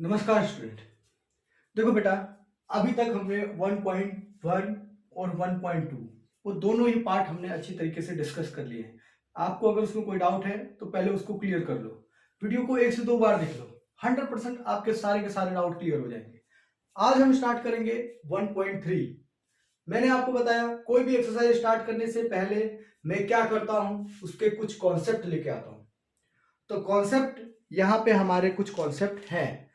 नमस्कार स्टूडेंट। देखो बेटा, अभी तक हमने 1.1 और 1.2 वो दोनों ही पार्ट हमने अच्छी तरीके से डिस्कस कर लिए हैं। आपको अगर उसमें कोई डाउट है तो पहले उसको क्लियर कर लो, वीडियो को 1 से 2 बार देख लो, 100% आपके सारे के सारे डाउट क्लियर हो जाएंगे। आज हम स्टार्ट करेंगे 1.3। मैंने आपको बताया कोई भी एक्सरसाइज स्टार्ट करने से पहले मैं क्या करता हूं, उसके कुछ कॉन्सेप्ट लेके आता हूं। तो कॉन्सेप्ट यहाँ पे हमारे कुछ कॉन्सेप्ट हैं।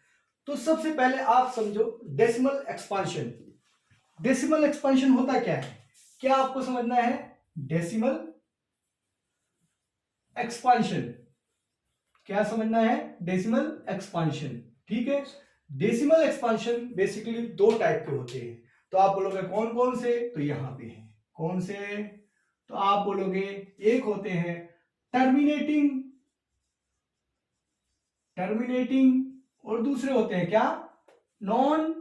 तो सबसे पहले आप समझो डेसिमल एक्सपांशन। डेसिमल एक्सपांशन होता क्या है, क्या आपको समझना है? डेसिमल एक्सपांशन क्या समझना है? डेसिमल एक्सपांशन, ठीक है। डेसिमल एक्सपांशन बेसिकली दो टाइप के होते हैं। तो आप बोलोगे कौन कौन से, तो यहां पे है कौन से, तो आप बोलोगे एक होते हैं टर्मिनेटिंग, और दूसरे होते हैं क्या? Non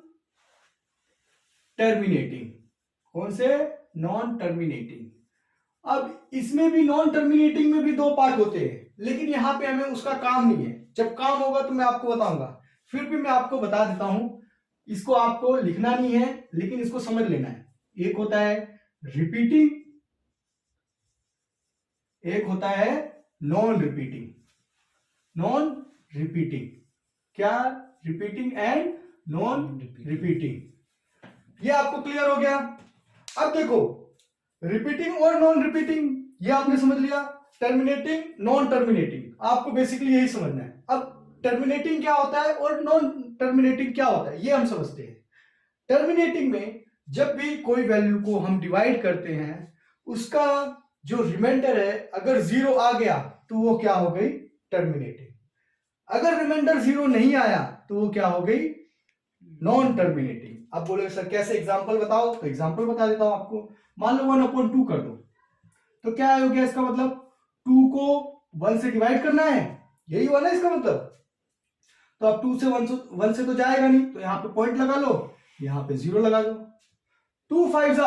terminating. कौन से? Non terminating. अब इसमें भी नॉन टर्मिनेटिंग में भी दो पार्ट होते हैं, लेकिन यहां पे हमें उसका काम नहीं है। जब काम होगा तो मैं आपको बताऊंगा, फिर भी मैं आपको बता देता हूं। इसको आपको लिखना नहीं है, लेकिन इसको समझ लेना है। एक होता है रिपीटिंग, एक होता है नॉन रिपीटिंग। नॉन रिपीटिंग क्या? Repeating and non repeating. ये आपको क्लियर हो गया। अब देखो, रिपीटिंग और नॉन रिपीटिंग ये आपने समझ लिया। टर्मिनेटिंग, नॉन टर्मिनेटिंग, आपको बेसिकली यही समझना है। अब टर्मिनेटिंग क्या होता है और नॉन टर्मिनेटिंग क्या होता है, ये हम समझते हैं। टर्मिनेटिंग में जब भी कोई वैल्यू को हम डिवाइड करते हैं, उसका जो रिमाइंडर है अगर 0 आ गया तो वो क्या हो गई? टर्मिनेटिंग। अगर रिमाइंडर 0 नहीं आया तो वो क्या हो गई? Non terminating. अब बोले सर कैसे, एग्जांपल बताओ, तो एग्जांपल बता देता हूं आपको। मान लो 1/2 कर दो, तो क्या हो गया इसका मतलब? 2 को 1 से डिवाइड करना है, यही हुआ ना इसका मतलब। तो अब 2 से 1 से तो जाएगा नहीं, तो यहां पे पॉइंट लगा लो, यहां पे 0 लगा दो। 2 5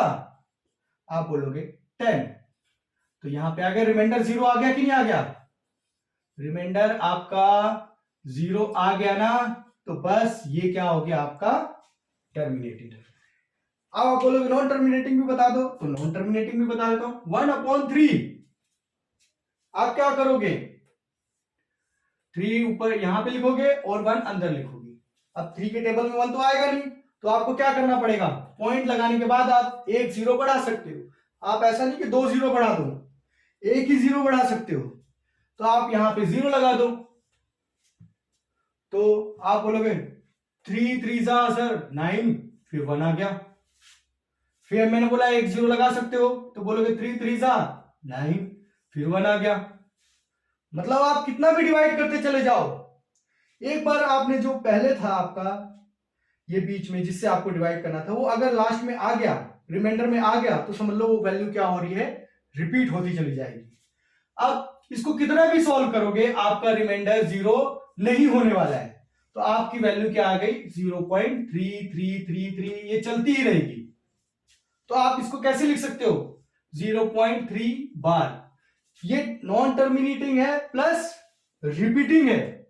आप बोलोगे 10, तो यहां पे आ गया रिमाइंडर 0 आ गया कि नहीं आ गया? रिमाइंडर आपका 0 आ गया ना, तो बस ये क्या हो गया आपका? टर्मिनेटेड। अब आप बोलोगे नॉन टर्मिनेटिंग भी बता दो, तो नॉन टर्मिनेटिंग भी बता देता हूं। 1/3 आप क्या करोगे? 3 ऊपर यहां पे लिखोगे और 1 अंदर लिखोगे। अब 3 के टेबल में 1 तो आएगा नहीं, तो आपको क्या करना पड़ेगा? पॉइंट लगाने के बाद आप एक 0 बढ़ा सकते हो। आप ऐसा नहीं कि 2 0 बढ़ा दो, एक ही 0 बढ़ा सकते हो। तो आप यहां पे 0 लगा दो, तो आप बोलोगे 3 3 सर 9, फिर 1 आ गया। फिर मैंने बोला एक 0 लगा सकते हो, तो बोलोगे 3 3 9, फिर 1 आ गया। मतलब आप कितना भी डिवाइड करते चले जाओ, एक बार आपने जो पहले था आपका ये बीच में जिससे आपको डिवाइड करना था, वो अगर लास्ट में आ गया, रिमाइंडर में आ गया, तो समझ लो वो वैल्यू क्या हो रही है? रिपीट होती चली जाएगी। अब इसको कितना भी सॉल्व करोगे, आपका रिमाइंडर 0 नहीं होने वाला है। तो आपकी वैल्यू क्या आ गई? 0.3333, ये चलती ही रहेगी। तो आप इसको कैसे लिख सकते हो? 0.3 बार। ये नॉन टर्मिनेटिंग है प्लस रिपीटिंग है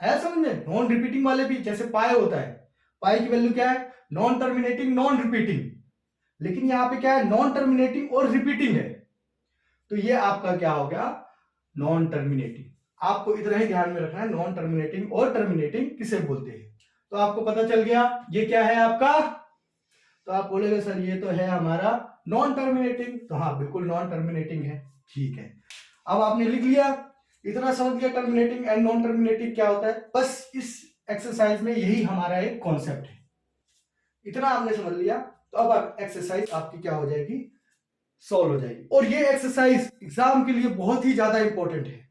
समझ में? नॉन रिपीटिंग वाले भी, जैसे पाई होता है, पाई की वैल्यू क्या है? Non terminating non repeating. लेकिन यहां पे क्या है? नॉन टर्मिनेटिंग और रिपीटिंग है। तो ये आपका क्या हो गया? Non terminating. आपको इतना ही ध्यान में रखना है, नॉन टर्मिनेटिंग और टर्मिनेटिंग किसे बोलते हैं। तो आपको पता चल गया ये क्या है आपका। तो आप बोलेगे सर ये तो है हमारा नॉन टर्मिनेटिंग, तो हाँ बिल्कुल नॉन टर्मिनेटिंग है, ठीक है। अब आपने लिख लिया, इतना समझ लिया टर्मिनेटिंग एंड नॉन टर्मिनेटिंग क्या होता है। बस इस एक्सरसाइज में यही हमारा एक कॉन्सेप्ट है, इतना आपने समझ लिया। तो अब एक्सरसाइज आपकी क्या हो जाएगी? सॉल्व हो जाएगी। और ये एक्सरसाइज एग्जाम के लिए बहुत ही ज्यादा इंपॉर्टेंट है।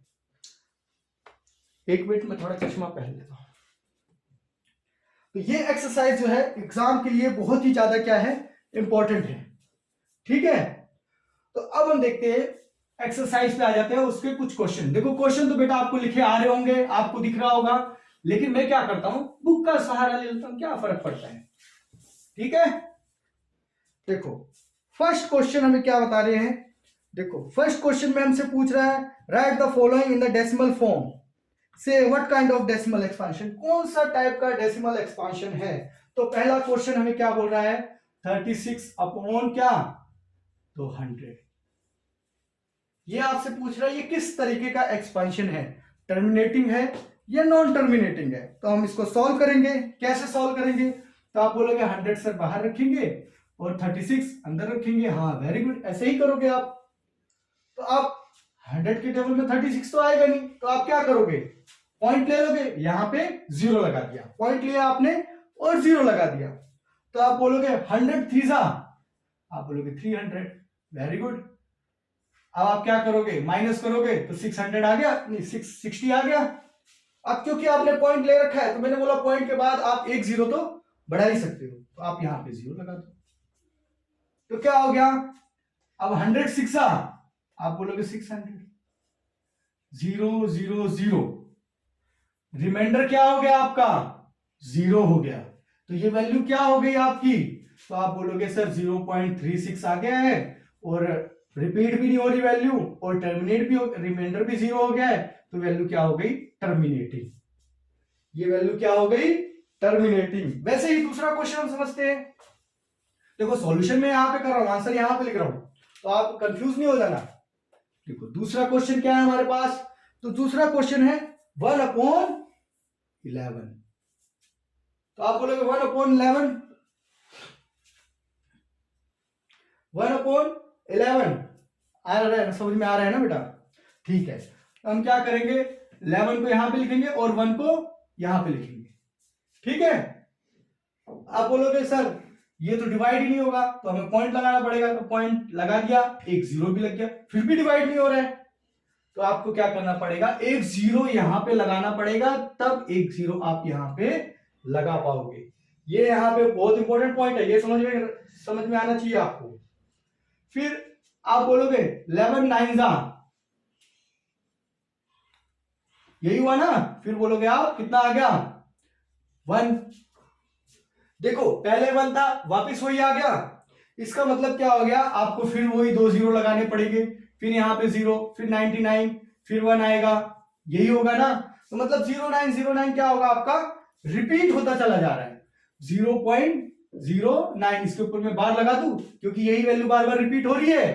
एक मिनट में थोड़ा चश्मा पहन लेता हूं। तो ये एक्सरसाइज जो है एग्जाम के लिए बहुत ही ज्यादा क्या है? इंपॉर्टेंट है, ठीक है। तो अब हम देखते हैं, एक्सरसाइज पे आ जाते हैं, उसके कुछ क्वेश्चन। देखो क्वेश्चन तो बेटा आपको लिखे आ रहे होंगे, आपको दिख रहा होगा, लेकिन मैं क्या करता हूं, बुक का सहारा ले लेता हूं, क्या फर्क पड़ता है, ठीक है। देखो फर्स्ट क्वेश्चन हमें क्या बता रहे हैं। देखो फर्स्ट क्वेश्चन में हमसे पूछ रहा है write the following in the decimal form. से what kind of decimal expansion, कौन सा टाइप का डेसिमल एक्सपांशन है। तो पहला क्वेश्चन हमें क्या बोल रहा है, 36 अपॉन क्या, तो 100। ये आपसे पूछ रहा है ये किस तरीके का एक्सपांशन है, टर्मिनेटिंग है या नॉन टर्मिनेटिंग है। तो हम इसको सॉल्व करेंगे, कैसे सॉल्व करेंगे, तो आप बोलोगे 100 से बाहर रखेंगे और 36 अंदर रखेंगे। हाँ वेरी गुड, ऐसे ही करोगे आप। तो आप 100 के टेबल में 36 तो आएगा नहीं, तो आप क्या करोगे, पॉइंट ले लोगे, यहां पे 0 लगा दिया, पॉइंट लिया आपने और 0 लगा दिया। तो आप बोलोगे 100 थ्रीजा, आप बोलोगे 300, वेरी गुड। अब आप क्या करोगे, माइनस करोगे तो 600 आ गया, नहीं 660 आ गया। अब क्योंकि आपने पॉइंट ले रखा है तो मैंने बोला पॉइंट के बाद आप एक 0 तो बढ़ा ही सकते हो, तो आप यहां पे 0 लगा दो। तो क्या हो गया, अब 100 6 आप बोलोगे 600, 0 0 0, रिमाइंडर क्या हो गया आपका, 0 हो गया। तो ये वैल्यू क्या हो गई आपकी, तो आप बोलोगे सर 0.36 आ गया है और रिपीट भी नहीं हो रही वैल्यू और टर्मिनेट भी, रिमाइंडर भी 0 हो गया है, तो वैल्यू क्या हो गई, टर्मिनेटिंग। ये वैल्यू क्या हो गई, टर्मिनेटिंग। वैसे ही दूसरा क्वेश्चन हम समझते हैं। देखो सॉल्यूशन में यहां पे कर रहा हूं, आंसर यहां पे लिख रहा हूं, तो आप कंफ्यूज नहीं हो जाना। देखो दूसरा क्वेश्चन क्या है हमारे पास, तो दूसरा क्वेश्चन है 1/11। तो आप बोलोगे 1/11, 1/11 आ रहा है, समझ में आ रहा है ना बेटा, ठीक है। तो हम क्या करेंगे, 11 को यहां पे लिखेंगे और 1 को यहां पे लिखेंगे, ठीक है। आप बोलोगे सर ये तो डिवाइड ही नहीं होगा, तो हमें पॉइंट लगाना पड़ेगा, तो पॉइंट लगा दिया, एक 0 भी लग गया, फिर भी डिवाइड नहीं हो रहा है, तो आपको क्या करना पड़ेगा, एक 0 यहां पे लगाना पड़ेगा, तब एक 0 आप यहां पे लगा पाओगे। ये यहां पे बहुत इंपॉर्टेंट पॉइंट है, ये समझ में आना चाहिए आपको। फिर आप बोलोगे 11 9 यही हुआ ना, फिर बोलोगे आप कितना आ गया, 1। देखो पहले 1 था, वापस वही आ गया, इसका मतलब क्या हो गया, आपको फिर वही 2 0 लगाने पड़ेंगे, फिर यहां पे 0, फिर 99, फिर 1 आएगा, यही होगा ना। तो मतलब 0909 क्या होगा आपका, रिपीट होता चला जा रहा है, 0.09। इसके ऊपर मैं बार लगा दूं क्योंकि यही वैल्यू बार बार रिपीट हो रही है,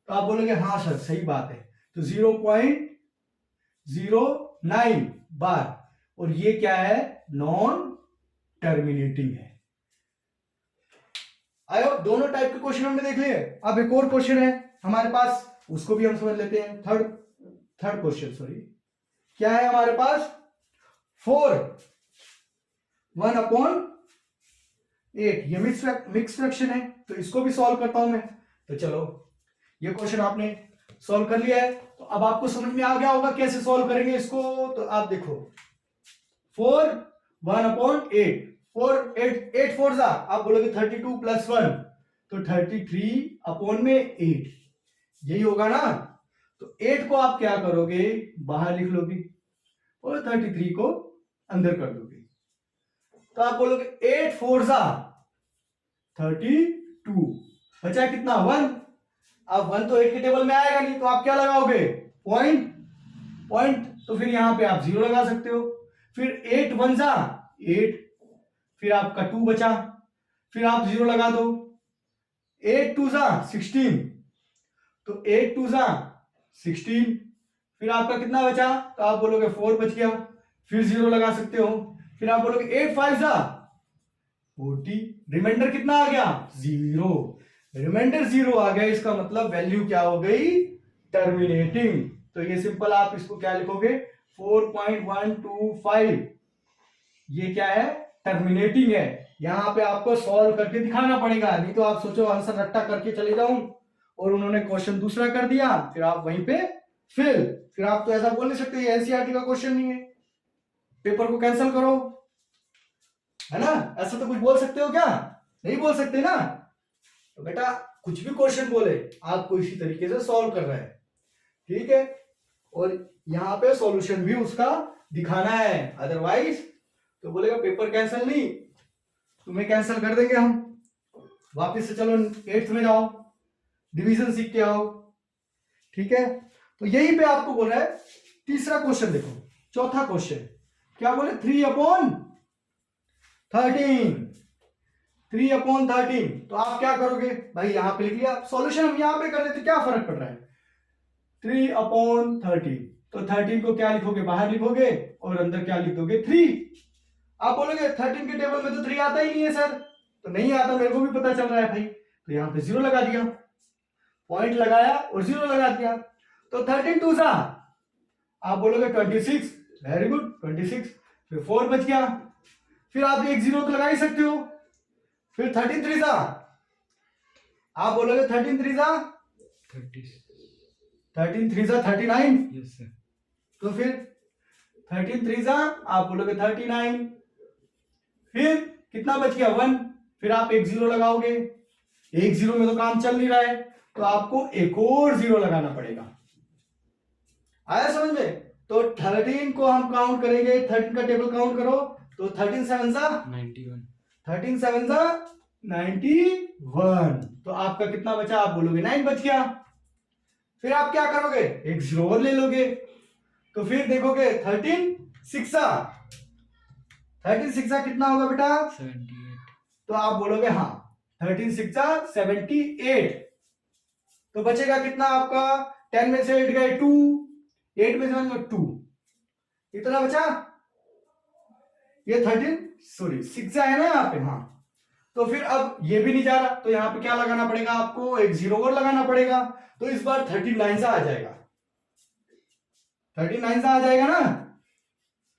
तो आप बोलोगे हाँ सर सही बात है, तो 0.09 बार, और ये क्या है, नॉन टर्मिनेटिंग है। आयो, दोनों टाइप के क्वेश्चन हमने देख लिए। अब एक और क्वेश्चन है हमारे पास, उसको भी हम समझ लेते हैं। थर्ड क्वेश्चन, सॉरी, क्या है हमारे पास, 4 1/8। ये मिक्स फ्रैक्शन है, तो इसको भी सॉल्व करता हूं मैं। तो चलो ये क्वेश्चन आपने सॉल्व कर लिया है, तो अब आपको समझ में आ गया होगा कैसे सॉल्व करेंगे इसको। तो आप देखो 4 1/8, 8 4 आप बोलोगे 32 + 1, तो 33/8, यही होगा ना। तो 8 को आप क्या करोगे, बाहर लिख लोगे और 33 को अंदर कर दोगे, तो आप बोलोगे 8 4 32, बचा कितना, 1। अब 1 तो 8 के टेबल में आएगा नहीं, तो आप क्या लगाओगे, पॉइंट, तो फिर यहां पे आप 0 लगा सकते हो। फिर 8 1 8, फिर आपका 2 बचा, फिर आप 0 लगा दो। 8 2 16, तो 8 2 16, फिर आपका कितना बचा, तो आप बोलोगे 4 बच गया, फिर 0 लगा सकते हो। फिर आप बोलोगे 8 5 40, रिमाइंडर कितना आ गया, 0, रिमाइंडर 0 आ गया, इसका मतलब वैल्यू क्या हो गई, टर्मिनेटिंग। तो ये सिंपल आप इसको क्या लिखोगे, 4.125, ये क्या है, टर्मिनेटिंग है। यहां पे आपको सॉल्व करके दिखाना पड़ेगा, नहीं तो आप सोचो आंसर रट्टा करके चले जाऊं और उन्होंने क्वेश्चन दूसरा कर दिया, फिर आप वहीं पे फेल। फिर आप तो ऐसा बोल नहीं सकते ये एनसीईआरटी का क्वेश्चन नहीं है, पेपर को कैंसिल करो, है ना। ऐसा तो कुछ बोल सकते हो क्या, नहीं बोल सकते ना। तो बेटा कुछ भी क्वेश्चन बोले आपको इसी तरीके से सॉल्व कर रहा है, ठीक है। और यहां पे सॉल्यूशन भी उसका दिखाना है, अदरवाइज तो बोलेगा पेपर कैंसिल, नहीं तुम्हें कैंसिल कर देंगे हम। वापस से चलो 8th में जाओ, डिवीजन सीख के आओ, ठीक है। तो यहीं पे आपको बोल रहा है। तीसरा क्वेश्चन देखो, चौथा क्वेश्चन क्या बोले 3/13, 3/13। तो आप क्या करोगे भाई, यहां पे लिख लिया, सॉल्यूशन हम यहां पे कर देते, क्या फर्क पड़ रहा है। 3/13, तो 13 को क्या लिखोगे, बाहर लिखोगे और अंदर क्या लिख दोगे 3। आप बोलोगे 13 के टेबल में तो 3 आता ही नहीं है सर, तो नहीं आता, मेरे को भी पता चल रहा है भाई, तो यहां पे 0 लगा दिया, पॉइंट लगाया और 0 लगा दिया। तो 13 2 सा आप बोलोगे 26, वेरी गुड 26, फिर 4 बच गया, फिर आप एक 0 तो लगा ही सकते हो। फिर 13 3 सा आप बोलोगे 13 3 सा 13 3 सा 39, यस सर। तो फिर 13 3 सा आप बोलोगे 39, फिर कितना बच गया 1, फिर आप एक 0 लगाओगे, एक 0 में तो काम चल नहीं रहा है, तो आपको एक और 0 लगाना पड़ेगा। आया समझ में। तो 13 को हम काउंट करेंगे, 13 का टेबल काउंट करो, तो 13 7 सा 91, 13 7 सा 91, तो आपका कितना बचा, आप बोलोगे 9 बच गया। फिर आप क्या करोगे, एक 0 और ले लोगे, तो फिर देखोगे 13 6 सा 13 6 सा कितना होगा बेटा, 78, तो आप बोलोगे हाँ 13 6 सा 78, तो बचेगा कितना आपका, 10 में से 8 गए 2, 8 में से 1 2, कितना बचा, ये 13 सॉरी 6 है ना यहाँ पे, हाँ। तो फिर अब ये भी नहीं जा रहा, तो यहाँ पे क्या लगाना पड़ेगा आपको, एक 0 और लगाना पड़ेगा, तो इस बार 39 सा आ जाएगा, 39 सा आ जाएगा ना,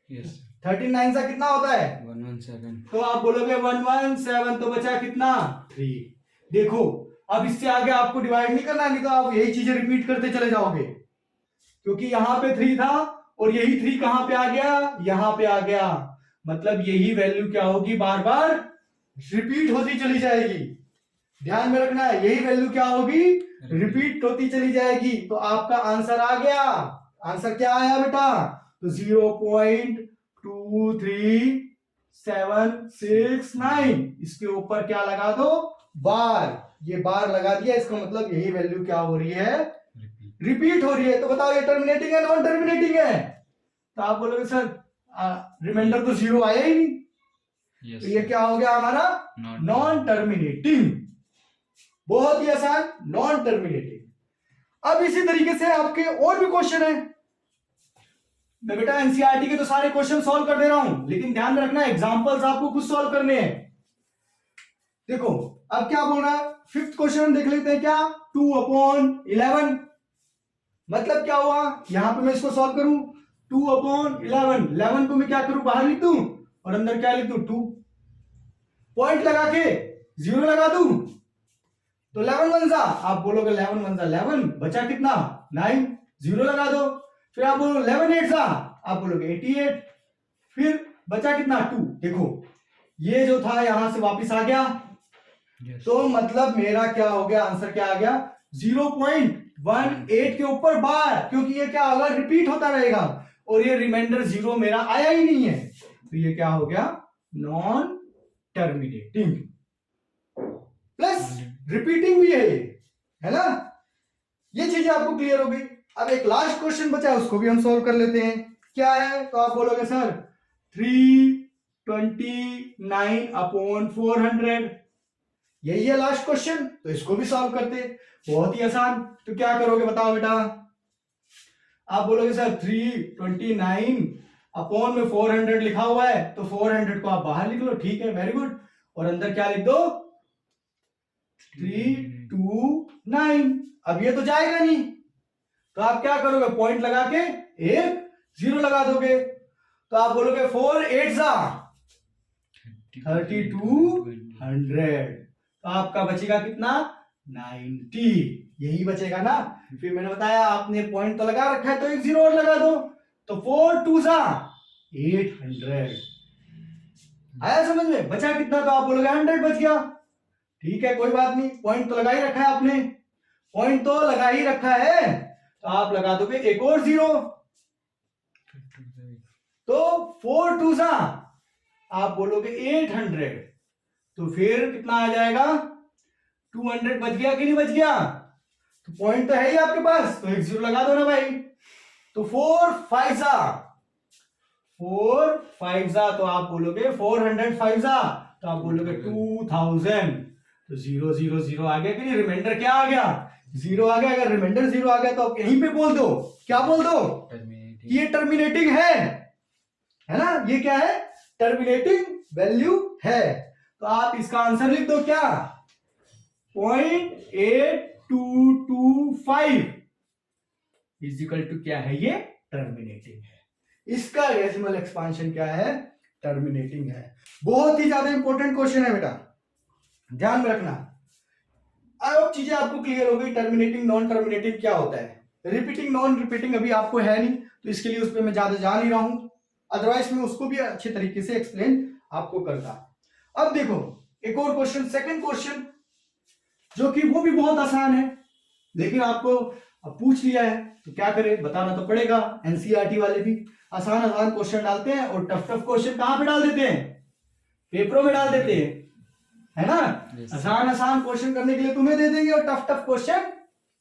यस 39 सा कितना होता है, 117, तो आप बोलोगे 117, तो बचा कितना 3। देखो अब इससे आगे आपको डिवाइड नहीं करना, नहीं तो आप यही चीजें रिपीट करते चले जाओगे, क्योंकि यहां पे 3 था और यही 3 कहां पे आ गया, यहां पे आ गया, मतलब यही वैल्यू क्या होगी, बार बार रिपीट होती चली जाएगी। ध्यान में रखना है, यही वैल्यू क्या होगी, रिपीट होती चली जाएगी। तो आपका आंसर आ गया, आंसर क्या आया बेटा, तो 0.2379, इसके ऊपर क्या लगा दो, बार, ये बार लगा दिया, इसका मतलब यही वैल्यू क्या हो रही है, रिपीट हो रही है। तो बताओ ये टर्मिनेटिंग है नॉन टर्मिनेटिंग है, तो आप बोलोगे सर रिमाइंडर तो 0 आया ही नहीं, यस तो ये क्या हो गया हमारा, नॉन टर्मिनेटिंग। बहुत ही आसान, नॉन टर्मिनेटिंग। अब इसी तरीके से आपके और भी क्वेश्चन है, मैं बेटा एनसीईआरटी के तो सारे क्वेश्चन सॉल्व कर दे रहा हूं, लेकिन ध्यान में रखना एग्जांपल्स आपको खुद सॉल्व करने हैं। देखो अब क्या बोल रहा है, 5th क्वेश्चन देख लेते हैं, क्या 2/11, मतलब क्या हुआ, यहां पे मैं इसको सॉल्व करूं, 2/11, 11 को मैं क्या करूं, बाहर लिख दूं और अंदर क्या लिख दूं 2, पॉइंट लगा के 0 लगा दूं, तो 11 1 सा आप बोलोगे 11 1 सा 11, बचा कितना 9, 0 लगा दो। फिर आप बोलो 11 8 सा आप बोलोगे 88, फिर बचा कितना 2, देखो ये जो था यहां से वापस आ गया, यस तो मतलब मेरा क्या हो गया, आंसर क्या आ गया 0.18 के ऊपर बार, क्योंकि ये क्या होगा, रिपीट होता रहेगा, और ये रिमाइंडर 0 मेरा आया ही नहीं है, तो ये क्या हो गया, नॉन टर्मिनेटिंग, प्लस रिपीटिंग भी है ना। ये चीजें आपको क्लियर हो गई। अब एक लास्ट क्वेश्चन बचा है, उसको भी हम सॉल्व कर लेते हैं। क्या है, तो आप बोलोगे सर 329/400, यही है लास्ट क्वेश्चन, तो इसको भी सॉल्व करते, बहुत ही आसान। तो क्या करोगे बताओ बेटा, आप बोलोगे सर 329/400 लिखा हुआ है, तो 400 को आप बाहर लिख लो, ठीक है वेरी गुड, और अंदर क्या लिख दो 329, अब ये तो जाएगा नहीं, तो आप क्या करोगे, पॉइंट लगा के एक 0 लगा दोगे, तो आप बोलोगे 4 8 सा 3200, तो आपका बचेगा कितना 90, यही बचेगा ना। फिर मैंने बताया आपने पॉइंट तो लगा रखा है, तो एक 0 और लगा दो, तो 4 2 सा 800, आया समझ में, बचा कितना, तो आप बोलोगे 100 बच गया, ठीक है कोई बात नहीं, पॉइंट तो लगा ही रखा है आपने, पॉइंट तो लगा ही रखा है, तो आप लगा दोगे एक और 0, तो 4 2 सा आप बोलोगे 800, तो फिर कितना आ जाएगा 200 बच गया कि नहीं बच गया, तो पॉइंट तो है ही आपके पास, तो एक 0 लगा दो ना भाई, तो 4 5 सा 4 5 तो आप बोलोगे 400 5 तो आप बोलोगे 2000। तो 0 0 0 आ गया कि नहीं, रिमाइंडर क्या आ गया, 0 आ गया। अगर रिमाइंडर 0 आ गया तो आप यहीं पे बोल दो, क्या बोल दो, टर्मिनेटिंग। ये टर्मिनेटिंग है ना, ये क्या है, टर्मिनेटिंग वैल्यू है। तो आप इसका आंसर लिख दो क्या, 0.8225 इजिकल टू क्या है, ये टर्मिनेटिंग है। इसका डेसिमल एक्सपांशन क्या है, टर्मिनेटिंग है। बहुत ही ज्यादा इंपॉर्टेंट क्वेश्चन है बेटा, ध्यान में रखना। अब चीजें आपको क्लियर हो गई, टर्मिनेटिंग नॉन टर्मिनेटिंग क्या होता है। रिपीटिंग नॉन रिपीटिंग अभी आपको है नहीं, तो इसके लिए उस पर मैं ज्यादा जा नहीं रहा हूं, अदरवाइज मैं उसको भी अच्छे तरीके से एक्सप्लेन आपको करता। अब देखो एक और क्वेश्चन, सेकंड क्वेश्चन, जो कि वो भी बहुत आसान है, लेकिन आपको अब पूछ लिया है तो क्या करें, बताना तो पड़ेगा। एनसीईआरटी वाले भी आसान आसान क्वेश्चन डालते हैं और टफ टफ क्वेश्चन कहां पे डाल देते हैं, पेपरों में डाल देते हैं, है ना। Yes. आसान आसान क्वेश्चन करने के लिए तुम्हें दे देंगे और टफ टफ क्वेश्चन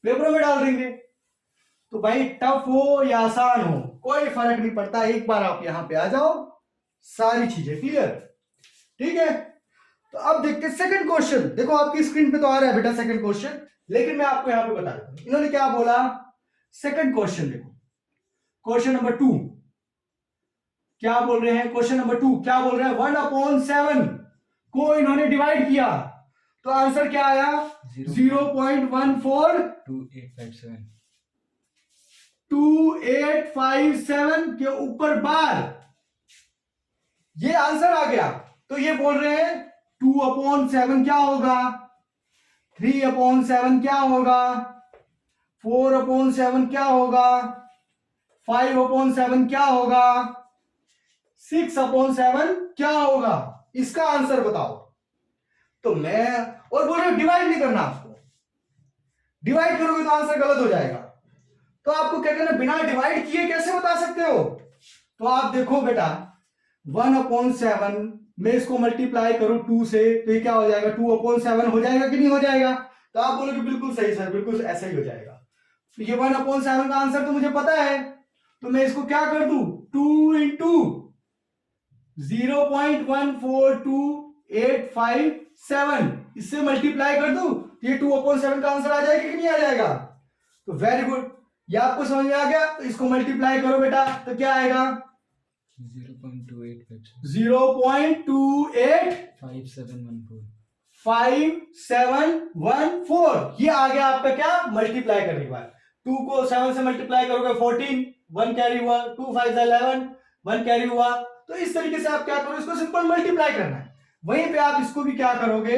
पेपरों में डाल देंगे। तो भाई टफ हो या आसान हो कोई फर्क नहीं पड़ता, एक बार आप यहां पे आ जाओ, सारी चीजें क्लियर, ठीक है। तो अब देखते हैं सेकंड क्वेश्चन। देखो आपकी स्क्रीन पे तो आ रहा है बेटा सेकंड क्वेश्चन, लेकिन मैं आपको यहां पे बता देता हूं इन्होंने क्या बोला। सेकंड क्वेश्चन देखो, क्वेश्चन नंबर 2 क्या बोल रहे हैं, क्वेश्चन नंबर 2 क्या बोल रहे हैं, 1/7 को इन्होंने डिवाइड किया, तो आंसर क्या आया, 0.142857 के ऊपर बार, ये आंसर आ गया। तो ये बोल रहे हैं 2/7 क्या होगा, 3/7 क्या होगा, 4/7 क्या होगा, 5/7 क्या होगा, 6/7 क्या होगा, इसका आंसर बताओ। तो मैं और बोल रहे डिवाइड नहीं करना आपको, डिवाइड करोगे तो आंसर गलत हो जाएगा। तो आपको क्या करना, बिना डिवाइड किए कैसे बता सकते हो। तो आप देखो बेटा 1/7 में इसको मल्टीप्लाई करो 2 से, तो ये क्या हो जाएगा, 2/7 हो जाएगा कि नहीं हो जाएगा। तो आप बोलोगे बिल्कुल सही सर, बिल्कुल ऐसा ही हो जाएगा। तो ये 1/7 का आंसर तो मुझे पता है, तो मैं इसको क्या कर दूं, 2 इंटू 0.142857 इससे मल्टीप्लाई कर दूं, तो ये 2/7 का आंसर आ जाएगा कि नहीं आ जाएगा। तो वेरी गुड, ये आपको समझ में आ गया। तो इसको मल्टीप्लाई करो बेटा, तो क्या आएगा 0.285714 ये आ गया आपका क्या, मल्टीप्लाई करने के बाद 2 को 7 से मल्टीप्लाई करोगे 14, 1 कैरी हुआ, 2 5 11, 1 कैरी हुआ। तो इस तरीके से आप क्या करो, इसको सिंपल मल्टीप्लाई करना है। वहीं पे आप इसको भी क्या करोगे,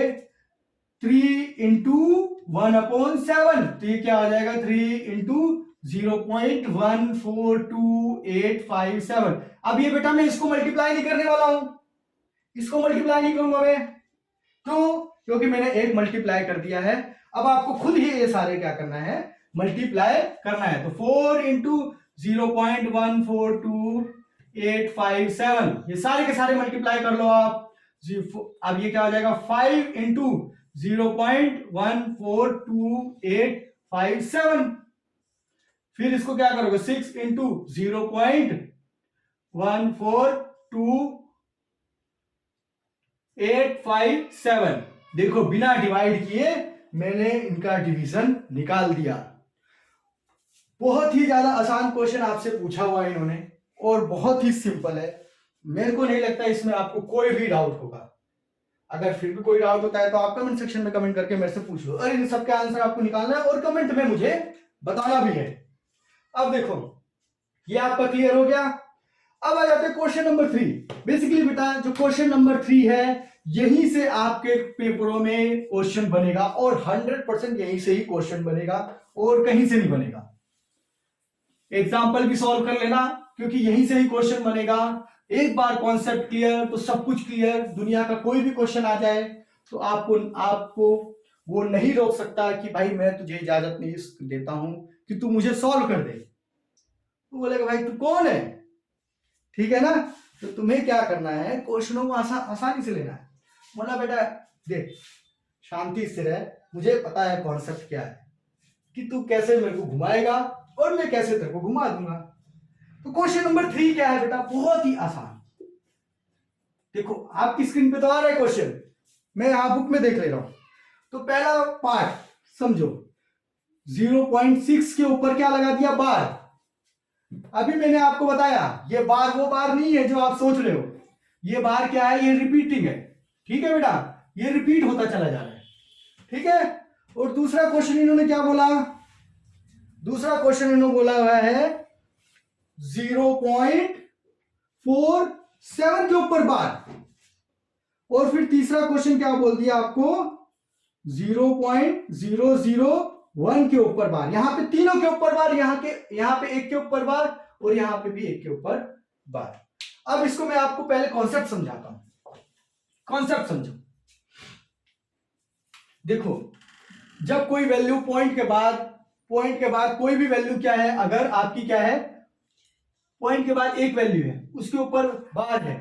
3 इंटू 1/7, तो ये क्या हो जाएगा 3 इंटू 0.142857। अब ये बेटा मैं इसको मल्टीप्लाई नहीं करने वाला हूं, इसको मल्टीप्लाई नहीं करूंगा मैं, क्यों, क्योंकि मैंने एक मल्टीप्लाई कर दिया है। अब आपको खुद ही ये सारे क्या करना है, मल्टीप्लाई करना है। तो 4 इंटू 0.142857 ये सारे के सारे मल्टीप्लाई कर लो आप। अब ये क्या हो जाएगा 5 इंटू 0.142857, फिर इसको क्या करोगे 6 इंटू 0.142857। देखो बिना डिवाइड किए मैंने इनका डिवीजन निकाल दिया। बहुत ही ज्यादा आसान क्वेश्चन आपसे पूछा हुआ है इन्होंने और बहुत ही सिंपल है। मेरे को नहीं लगता इसमें आपको कोई भी डाउट होगा। अगर फिर भी कोई डाउट होता है तो आप कमेंट सेक्शन में कमेंट करके मेरे से पूछ लो, और इन सबके आंसर आपको निकालना है और कमेंट में मुझे बताना भी है। अब देखो ये आपका क्लियर हो गया। अब आ जाते हैं क्वेश्चन नंबर 3। बेसिकली बेटा जो क्वेश्चन नंबर 3 है यहीं से आपके पेपरों में क्वेश्चन बनेगा और 100% यहीं से ही क्वेश्चन बनेगा और कहीं से नहीं बनेगा। एग्जाम्पल भी सॉल्व कर लेना क्योंकि यहीं से ही क्वेश्चन बनेगा। एक बार कॉन्सेप्ट क्लियर तो सब कुछ क्लियर। दुनिया का कोई भी क्वेश्चन आ जाए तो आपको वो नहीं रोक सकता कि भाई मैं तुझे इजाजत नहीं देता हूं कि तू मुझे सॉल्व कर दे। तो बोलेगा भाई तू कौन है, ठीक है ना। तो तुम्हें क्या करना है, क्वेश्चनों को आसानी से लेना है। बोला बेटा देख शांति से रह, मुझे पता है कॉन्सेप्ट क्या है कि तू कैसे मेरे को घुमाएगा और मैं कैसे तेरे को घुमा दूंगा। तो क्वेश्चन नंबर 3 क्या है बेटा, बहुत ही आसान। देखो आपकी स्क्रीन पे तो आ रहा है क्वेश्चन, मैं यहां बुक में देख ले रहा हूं। तो पहला पार्ट समझो, 0.6 के ऊपर क्या लगा दिया, बार। अभी मैंने आपको बताया ये बार वो बार नहीं है जो आप सोच रहे हो, ये बार क्या है, ये रिपीटिंग है। ठीक है बेटा, ये रिपीट होता चला जा रहा है। ठीक है, और दूसरा क्वेश्चन इन्होंने क्या बोला, दूसरा क्वेश्चन इन्होंने बोला हुआ है 0.47 के ऊपर बार, और फिर तीसरा क्वेश्चन क्या बोल दिया आपको, 0.001 के ऊपर बार। यहां पे तीनों के ऊपर बार, यहां पे एक के ऊपर बार, और यहां पे भी एक के ऊपर बार। अब इसको मैं आपको पहले कॉन्सेप्ट समझाता हूं, कॉन्सेप्ट समझो। देखो जब कोई वैल्यू पॉइंट के बाद कोई भी वैल्यू क्या है, अगर आपकी क्या है, पॉइंट के बाद एक वैल्यू है, उसके ऊपर बार है,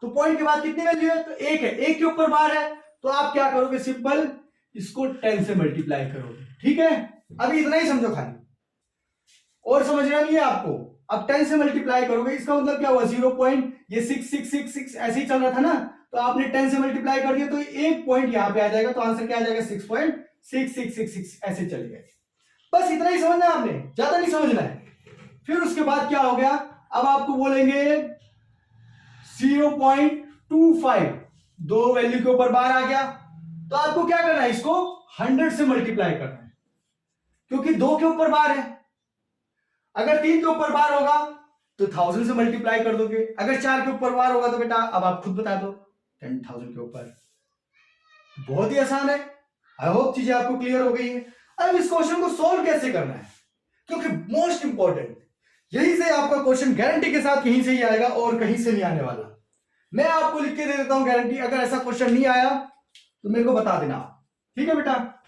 तो पॉइंट के बाद कितनी वैल्यू है, तो एक है, एक के ऊपर बार है, तो आप क्या करोगे, सिंपल इसको 10 से मल्टीप्लाई करोगे। ठीक है, अभी इतना ही समझो खाली, और समझना नहीं है आपको। अब 10 से मल्टीप्लाई करोगे, इसका मतलब क्या हुआ, 0.6 ऐसे ही चल रहा था ना, तो आपने 10 से मल्टीप्लाई कर दिया तो एक पॉइंट यहां पे आ जाएगा, तो आंसर क्या आ जाएगा, 6.6666 ऐसे चलेगा। बस इतना ही समझना है आपने, ज्यादा नहीं समझना है। फिर उसके बाद क्या हो गया, अब आपको बोलेंगे 0.25, दो वैल्यू के ऊपर बार आ गया, तो आपको क्या करना है, इसको 100 से मल्टीप्लाई करना है, क्योंकि दो के ऊपर बार है। अगर 3 के ऊपर बार होगा तो 1000 से मल्टीप्लाई कर दोगे, अगर 4 के ऊपर बार होगा तो बेटा अब आप खुद बता दो, 10,000 के ऊपर। बहुत ही आसान है, आई होप चीजें आपको क्लियर हो गई है। अब इस क्वेश्चन को सॉल्व कैसे करना है, क्योंकि मोस्ट इंपॉर्टेंट, यहीं से आपका क्वेश्चन गारंटी के साथ यहीं से ही आएगा और कहीं से नहीं आने वाला। मैं आपको लिख के दे देता हूं गारंटी, अगर ऐसा क्वेश्चन नहीं आया तो मेरे को बता देना। ठीक है बेटा,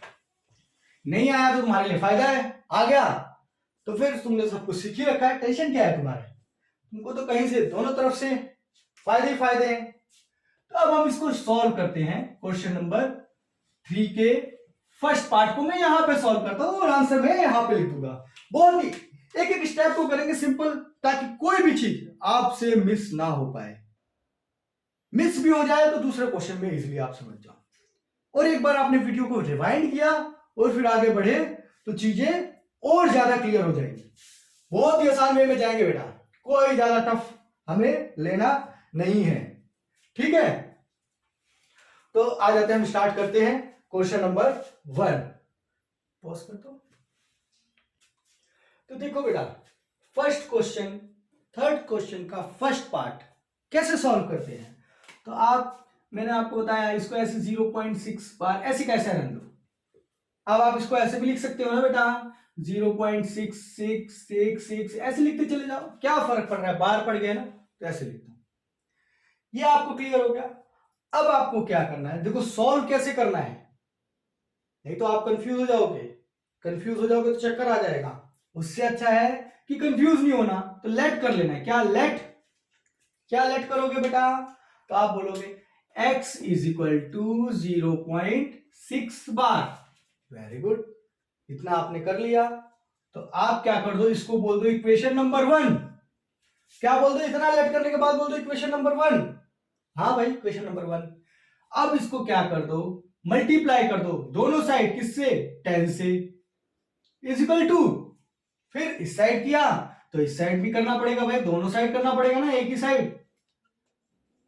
नहीं आया तो तुम्हारे लिए फायदा है, आ गया तो फिर तुमने सब कुछ सीख ही रखा है, टेंशन क्या है तुम्हारे, तुमको तो कहीं से दोनों तरफ से फायदे ही फायदे हैं। तो अब हम इसको सॉल्व करते हैं। क्वेश्चन नंबर 3 के फर्स्ट पार्ट को मैं यहां पे सॉल्व करता हूं और आंसर मैं यहां पे लिख दूंगा। बहुत ही एक एक स्टेप को करेंगे सिंपल, ताकि कोई भी चीज आपसे मिस ना हो पाए। मिस भी हो जाए तो दूसरे क्वेश्चन में इजीली आप समझ जाओ, और एक बार आपने वीडियो को रिवाइंड किया और फिर आगे बढ़े तो चीजें और ज्यादा क्लियर हो जाएगी। बहुत ही आसान वे में जाएंगे बेटा, कोई ज्यादा टफ हमें लेना नहीं है। ठीक है, तो आ जाते हैं, हम स्टार्ट करते हैं क्वेश्चन नंबर 1। पॉज कर दो। तो देखो बेटा, फर्स्ट क्वेश्चन, थर्ड क्वेश्चन का फर्स्ट पार्ट कैसे सॉल्व करते हैं। तो मैंने आपको बताया इसको ऐसे 0.6 बार ऐसे कैसे रन दो। अब आप इसको ऐसे भी लिख सकते हो ना बेटा, 0.6666 ऐसे लिखते चले जाओ, क्या फर्क पड़ रहा है, बार पड़ गया ना, तो ऐसे लिखता हूं। ये आपको क्लियर हो गया। अब आपको क्या करना है, देखो सॉल्व कैसे करना है, नहीं तो आप कंफ्यूज हो जाओगे, कंफ्यूज हो जाओगे तो चक्कर आ जाएगा। उससे अच्छा है कि कंफ्यूज नहीं होना, तो लेट कर लेना है। क्या लेट करोगे बेटा, तो आप बोलोगे x is equal to 0.6 bar. Very good, इतना आपने कर लिया। तो आप क्या कर दो, इसको बोल दो इक्वेशन नंबर 1। क्या बोल दो, इतना लेट करने के बाद बोल दो इक्वेशन नंबर 1। हाँ भाई, इक्वेशन नंबर 1। अब इसको क्या कर दो, मल्टीप्लाई कर दो दोनों साइड, किससे, 10 से, इज इक्वल टू, फिर इस साइड किया तो इस साइड भी करना पड़ेगा भाई, दोनों साइड करना पड़ेगा ना, एक ही साइड।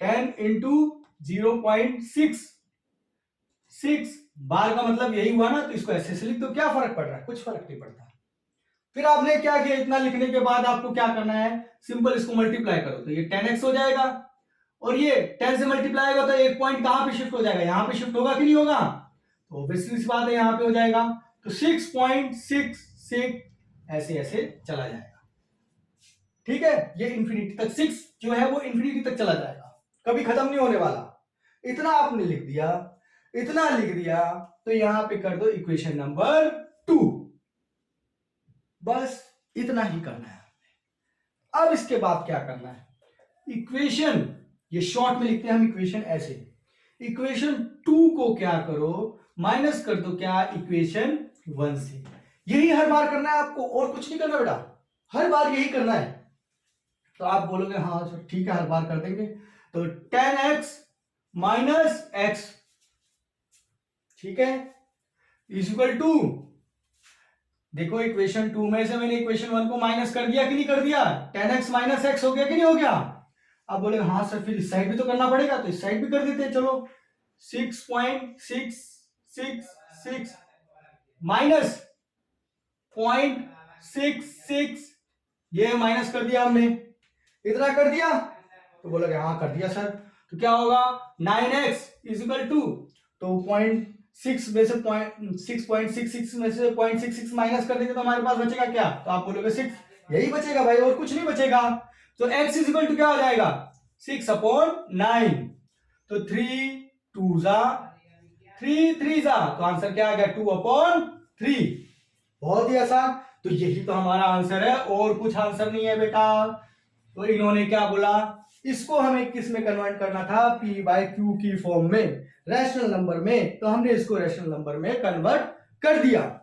10 इंटू 0.66 बार का मतलब यही हुआ ना, तो इसको ऐसे लिख दो। क्या फर्क पड़ रहा है, कुछ फर्क नहीं पड़ता। फिर आपने क्या किया, इतना लिखने के बाद आपको क्या करना है, सिंपल इसको मल्टीप्लाई करो, तो ये 10x हो जाएगा, और ये 10 से मल्टीप्लाई होगा तो एक पॉइंट कहां पे शिफ्ट हो जाएगा, यहां पे शिफ्ट होगा कि नहीं होगा, तो ऑब्वियसली सी बात है यहां पे हो जाएगा। तो 6.66 ऐसे ऐसे चला जाएगा। ठीक है, ये इंफिनिटी तक, 6 जो है वो इंफिनिटी तक चला जाएगा, कभी खत्म नहीं होने वाला। इतना आपने लिख दिया, इतना लिख दिया, तो यहां पे कर दो इक्वेशन नंबर 2। बस इतना ही करना है। अब इसके बाद क्या करना है, इक्वेशन, ये शॉर्ट में लिखते हैं हम इक्वेशन ऐसे, इक्वेशन 2 को क्या करो, माइनस कर दो क्या, इक्वेशन 1 से। यही हर बार करना है आपको, और कुछ नहीं करना बेटा, हर बार यही करना है। तो आप बोलोगे हाँ सर ठीक है, हर बार कर देंगे। तो 10x माइनस एक्स, ठीक है, इज इक्वल टू, देखो इक्वेशन 2 में से मैंने इक्वेशन 1 को माइनस कर दिया कि नहीं कर दिया, 10x माइनस एक्स हो गया कि नहीं हो गया। आप बोले हाँ सर फिर इस साइड भी तो करना पड़ेगा, तो इस साइड भी कर देते हैं, चलो 6.666 माइनस 0.66, ये माइनस कर दिया हमने, इतना कर दिया। तो बोलोगे हाँ कर दिया सर। तो क्या होगा 9x इज इक्वल टू, तो 0.6 में से 6.66 में से 0.66 माइनस कर देंगे तो हमारे पास बचेगा क्या, तो आप बोलोगे 6, यही बचेगा भाई और कुछ नहीं बचेगा। तो x इज इक्वल टू क्या हो जाएगा 6/9, तो 3 2 जा 3 3 जा, तो आंसर क्या आ गया 2/3। बहुत ही आसान, तो यही तो हमारा आंसर है और कुछ आंसर नहीं है बेटा। तो इन्होंने क्या बोला, इसको हमें किस में कन्वर्ट करना था, p बाय q की फॉर्म में, रैशनल नंबर में, तो हमने इसको रैशनल नंबर में कन्वर्ट कर दिया।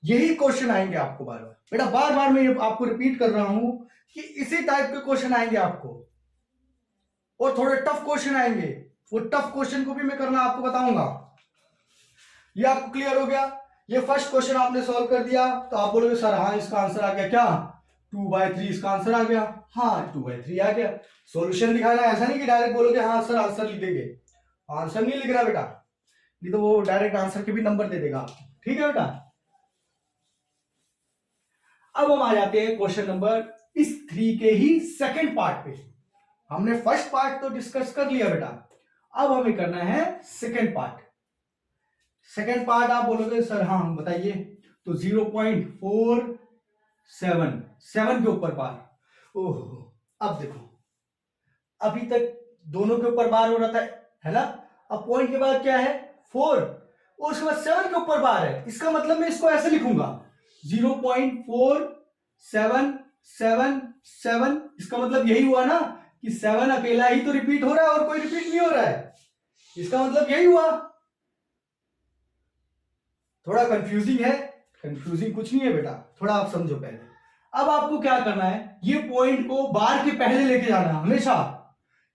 यही क्वेश्चन आएंगे आपको बार बार बेटा, बार बार मैं आपको रिपीट कर रहा हूं कि इसी टाइप के क्वेश्चन आएंगे आपको, और थोड़े टफ क्वेश्चन आएंगे, वो टफ क्वेश्चन को भी मैं करना आपको बताऊंगा। ये आपको क्लियर हो गया। ये फर्स्ट क्वेश्चन आपने सॉल्व कर दिया, तो आप बोलोगे सर हाँ इसका आंसर आ गया क्या 2/3, इसका आंसर आ गया, हाँ 2/3 आ गया। सॉल्यूशन दिखाना, ऐसा नहीं कि डायरेक्ट बोलोगे हाँ सर आंसर लिख देंगे, आंसर नहीं लिख रहा बेटा, नहीं तो वो डायरेक्ट आंसर के भी नंबर दे देगा, ठीक है बेटा। अब हम आ जाते हैं क्वेश्चन नंबर इस 3 के ही सेकंड पार्ट पे। हमने फर्स्ट पार्ट तो डिस्कस कर लिया बेटा, अब हमें करना है सेकंड पार्ट। सेकंड पार्ट आप बोलोगे सर हाँ बताइए, तो 0.477 के ऊपर बार, ओहो अब देखो, अभी तक दोनों के ऊपर बार हो रहा था है ना, अब पॉइंट के बाद क्या है 4 और उसके बाद 7 के ऊपर बार है, इसका मतलब मैं इसको ऐसे लिखूंगा 0.4777, इसका मतलब यही हुआ ना कि 7 अकेला ही तो रिपीट हो रहा है और कोई रिपीट नहीं हो रहा है, इसका मतलब यही हुआ। थोड़ा कंफ्यूजिंग है, कंफ्यूजिंग कुछ नहीं है बेटा, थोड़ा आप समझो पहले। अब आपको क्या करना है, ये पॉइंट को बार के पहले लेके जाना है हमेशा,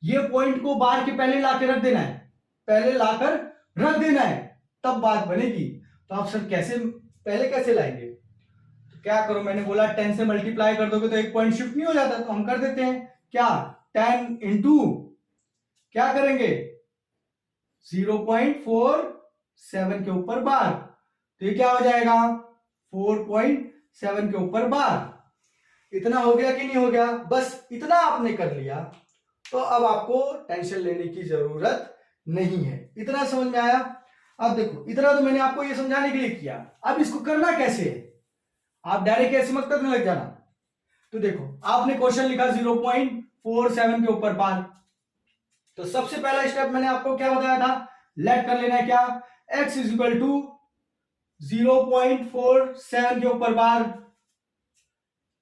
ये पॉइंट को बार के पहले लाके रख देना है, पहले लाकर रख देना है, तब बात बनेगी। तो आप सर कैसे, पहले कैसे लाएंगे, तो क्या करो, मैंने बोला 10 से मल्टीप्लाई कर दोगे तो एक पॉइंट शिफ्ट नहीं हो जाता, तो हम कर देते हैं क्या 10 इंटू क्या करेंगे 0.47 के ऊपर बार, तो ये क्या हो जाएगा 4.7 के ऊपर बार। इतना हो गया कि नहीं हो गया, बस इतना आपने कर लिया, तो अब आपको टेंशन लेने की जरूरत नहीं है। इतना समझ में आया। अब देखो इतना तो मैंने आपको ये समझाने के लिए किया, अब इसको करना कैसे है, आप डायरेक्ट ऐसे मत करने लग जाना। तो देखो आपने क्वेश्चन लिखा 0.47 के ऊपर बार, तो सबसे पहला स्टेप मैंने आपको क्या बताया था, लेट कर लेना है क्या x इज इक्वल टू 0.47 के ऊपर बार,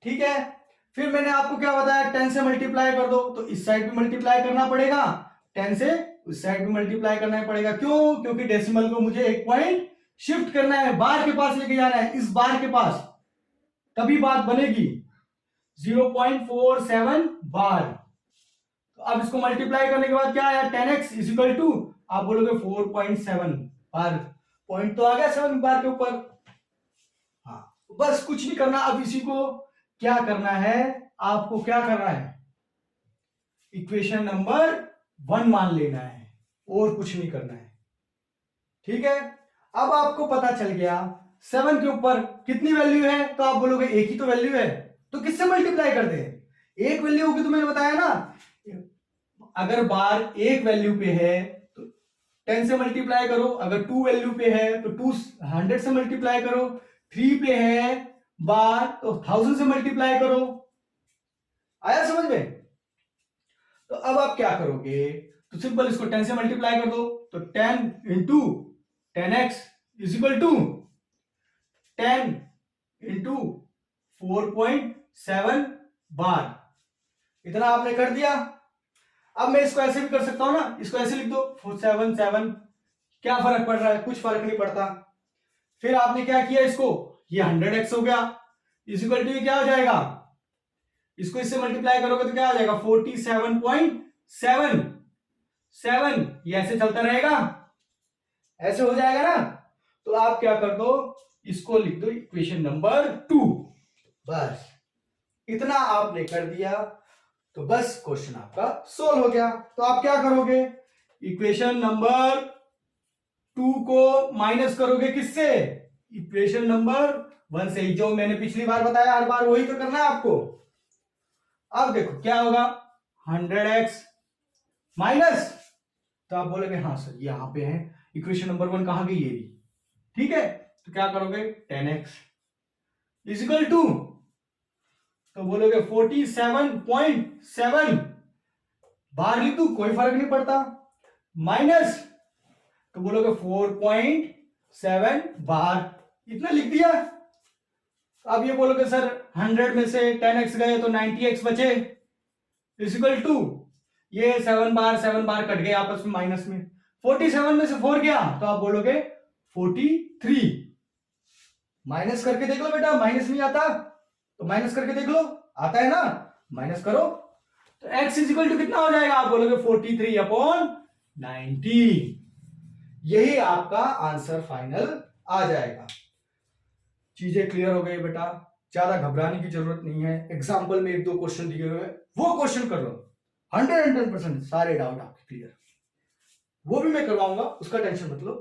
ठीक है। फिर मैंने आपको क्या बताया 10 से मल्टीप्लाई कर दो, तो इस साइड भी मल्टीप्लाई करना पड़ेगा, 10 से उस साइड भी मल्टीप्लाई करना पड़ेगा, क्यों, क्योंकि डेसिमल को मुझे एक पॉइंट शिफ्ट करना है, बार के पास लेके जाना है, इस बार के पास, तभी बात बनेगी 0.47 बार। तो अब इसको मल्टीप्लाई करने के बाद क्या आया 10x इज इक्वल टू, आप बोलोगे 4.7 बार, पॉइंट तो आ गया 7 बार के ऊपर। हाँ बस कुछ नहीं करना, अब इसी को क्या करना है, आपको क्या करना है इक्वेशन नंबर 1 मान लेना है और कुछ नहीं करना है, ठीक है। अब आपको पता चल गया 7 के ऊपर कितनी वैल्यू है, तो आप बोलोगे एक ही तो वैल्यू है, तो किससे मल्टीप्लाई कर दे, एक वैल्यू होगी, तो मैंने बताया ना, अगर बार एक वैल्यू पे है तो 10 से मल्टीप्लाई करो, अगर 2 वैल्यू पे है तो 100 से मल्टीप्लाई करो, 3 पे है बार तो 1000 से मल्टीप्लाई करो। आया समझ में। तो अब आप क्या करोगे, तो सिंपल इसको 10 से मल्टीप्लाई कर दो, तो 10 into 10x is equal to 10 into 4.7 bar, इतना आपने कर दिया। अब मैं इसको ऐसे भी कर सकता हूं ना, इसको ऐसे लिख दो 477, क्या फर्क पड़ रहा है, कुछ फर्क नहीं पड़ता। फिर आपने क्या किया, इसको ये 100x हो गया इज इक्वल टू क्या हो जाएगा, इसको इससे मल्टीप्लाई करोगे तो क्या आ जाएगा 47.77, ये ऐसे चलता रहेगा, ऐसे हो जाएगा ना। तो आप क्या कर दो, इसको लिख दो इक्वेशन नंबर 2। बस इतना आपने कर दिया तो बस क्वेश्चन आपका सोल्व हो गया। तो आप क्या करोगे, इक्वेशन नंबर 2 को माइनस करोगे किससे, इक्वेशन नंबर 1 से। जो मैंने पिछली बार बताया हर बार वही तो करना है आपको। अब देखो क्या होगा, 100x माइनस, तो आप बोलोगे हाँ सर यहां पे है, इक्वेशन नंबर 1 कहां गई, ये भी ठीक है। तो क्या करोगे 10x इजिकल टू, तो बोलोगे 47.7, बाहर लिख दू कोई फर्क नहीं पड़ता, माइनस, तो बोलोगे 4.7 बाहर, इतना लिख दिया। अब ये बोलोगे सर 100 में से 10x गए तो 90x बचे, इजिकल टू, ये 7 बार कट गए आपस में माइनस में, 47 में से 4 गया तो आप बोलोगे 43। माइनस करके देख लो बेटा, माइनस नहीं आता तो माइनस करके देख लो, आता है ना, माइनस करो तो x इजिकल टू कितना हो जाएगा, आप बोलोगे 43/90। यही आपका आंसर फाइनल आ जाएगा। चीजें क्लियर हो गई बेटा, ज्यादा घबराने की जरूरत नहीं है। एग्जाम्पल में 1-2 क्वेश्चन दिए हुए वो क्वेश्चन कर लो, 110% सारे डाउट आपके क्लियर, वो भी मैं करवाऊंगा, उसका टेंशन मत लो।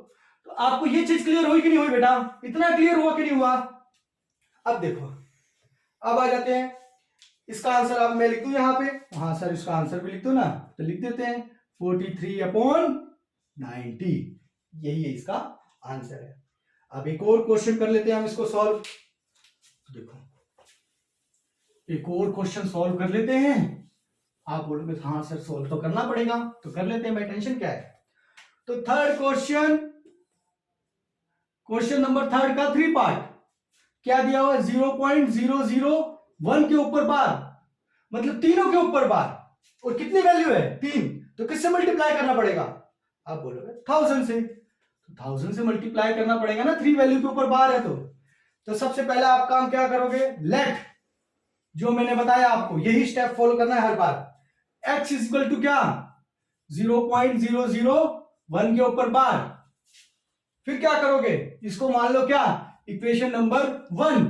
तो आपको ये चीज क्लियर हुई कि नहीं हुई बेटा, इतना क्लियर हुआ कि नहीं हुआ। अब देखो, अब आ जाते हैं इसका आंसर। अब मैं लिख दूं यहां पे, हाँ सर इसका आंसर भी लिख दो ना, तो लिख देते हैं 43/90, यही है इसका आंसर है। अब एक और क्वेश्चन कर लेते हैं हम इसको सॉल्व। देखो एक और क्वेश्चन सॉल्व कर लेते हैं। आप बोलोगे हाँ सर सॉल्व तो करना पड़ेगा, तो कर लेते हैं भाई, टेंशन क्या है। तो थर्ड क्वेश्चन, क्वेश्चन नंबर 3 का 3 पार्ट, क्या दिया हुआ 0.001 के ऊपर बार, मतलब तीनों के ऊपर बार, और कितनी वैल्यू है 3, तो किससे मल्टीप्लाई करना पड़ेगा, आप बोलोगे 1000 से। तो 1000 से मल्टीप्लाई करना पड़ेगा ना, 3 वैल्यू के ऊपर बार है तो सबसे पहले आप काम क्या करोगे, लेट, जो मैंने बताया आपको यही स्टेप फॉलो करना है हर बार, x इक्वल टू क्या 0.001 के ऊपर बार। फिर क्या करोगे, इसको मान लो क्या इक्वेशन नंबर 1,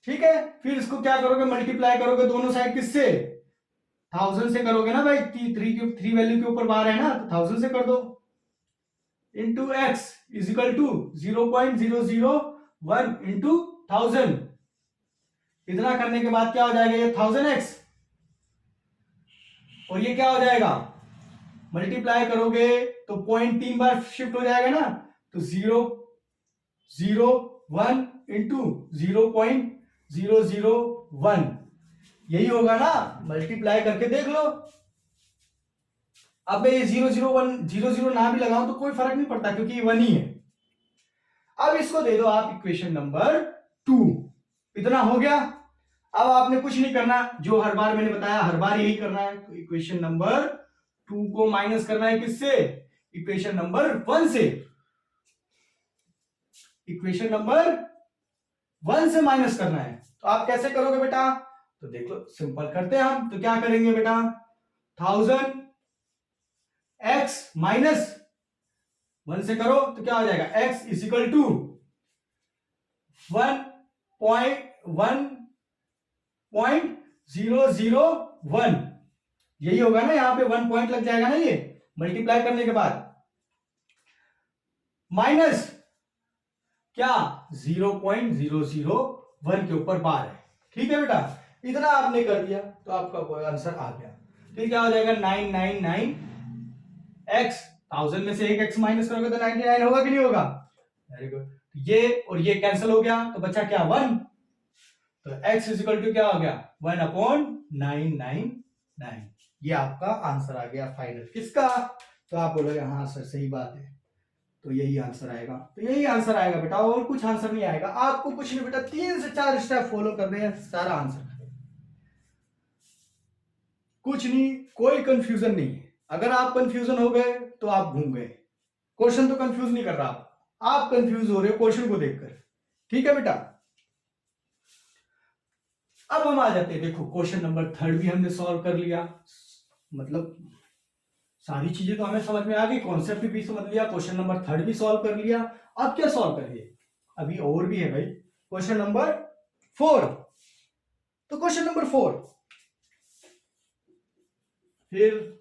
ठीक है। फिर इसको क्या करोगे, मल्टीप्लाई करोगे दोनों साइड किससे, 1000 से करोगे ना भाई, 3 वैल्यू के ऊपर बार है ना, तो 1000 से कर दो, into x is equal to 0.001 into 1000। इतना करने के बाद क्या हो जाएगा, ये 1000x, और ये क्या हो जाएगा, मल्टीप्लाई करोगे तो 0.3 बार शिफ्ट हो जाएगा ना, तो 0.01 इंटू 0.001, यही होगा ना, मल्टीप्लाई करके देख लो। अब ये 0.0 ना भी लगाऊं तो कोई फर्क नहीं पड़ता, क्योंकि ये 1 ही है। अब इसको दे दो आप इक्वेशन नंबर 2, इतना हो गया। अब आपने कुछ नहीं करना, जो हर बार मैंने बताया हर बार यही करना है। तो इक्वेशन नंबर 2 को माइनस करना है किससे, इक्वेशन नंबर 1 से, इक्वेशन नंबर 1 से माइनस करना है। तो आप कैसे करोगे बेटा, तो देख लो, सिंपल करते हैं हम। तो क्या करेंगे बेटा, 1000x माइनस 1 से करो तो क्या हो जाएगा, x इज इक्वल टू 1.001, यही होगा ना, यहां पे 1 पॉइंट लग जाएगा ना ये मल्टीप्लाई करने के बाद, माइनस क्या 0.001 के ऊपर बार है, ठीक है बेटा। इतना आपने कर दिया तो आपका आंसर आ गया। फिर क्या हो जाएगा 999x, 1000 में से एक x माइनस करोगे तो 99 होगा कि नहीं होगा, वेरी गुड। ये और ये कैंसिल हो गया तो बचा क्या 1, तो x इज इक्वल टू क्या हो गया 1/999, ये आपका आंसर आ गया फाइनल। किसका, तो आप बोलोगे हाँ सर सही बात है, तो यही आंसर आएगा। तो यही आंसर आएगा बेटा, और कुछ आंसर नहीं आएगा, आपको कुछ नहीं बेटा, 3 से 4 स्टेप फॉलो करने हैं, सारा आंसर कुछ नहीं, कोई कंफ्यूजन नहीं है। अगर आप कंफ्यूजन हो गए तो आप घूम गए, क्वेश्चन तो कंफ्यूज नहीं कर रहा, आप कंफ्यूज हो रहे हो क्वेश्चन को देखकर, ठीक है बेटा। अब हम आ जाते हैं, देखो क्वेश्चन नंबर 3 भी हमने सॉल्व कर लिया, मतलब सारी चीजें तो हमें समझ में आ गई, कॉन्सेप्ट भी समझ लिया, क्वेश्चन नंबर 3 भी सॉल्व कर लिया। अब क्या सॉल्व करिए, अभी और भी है भाई, क्वेश्चन नंबर 4। तो क्वेश्चन नंबर 4 फिर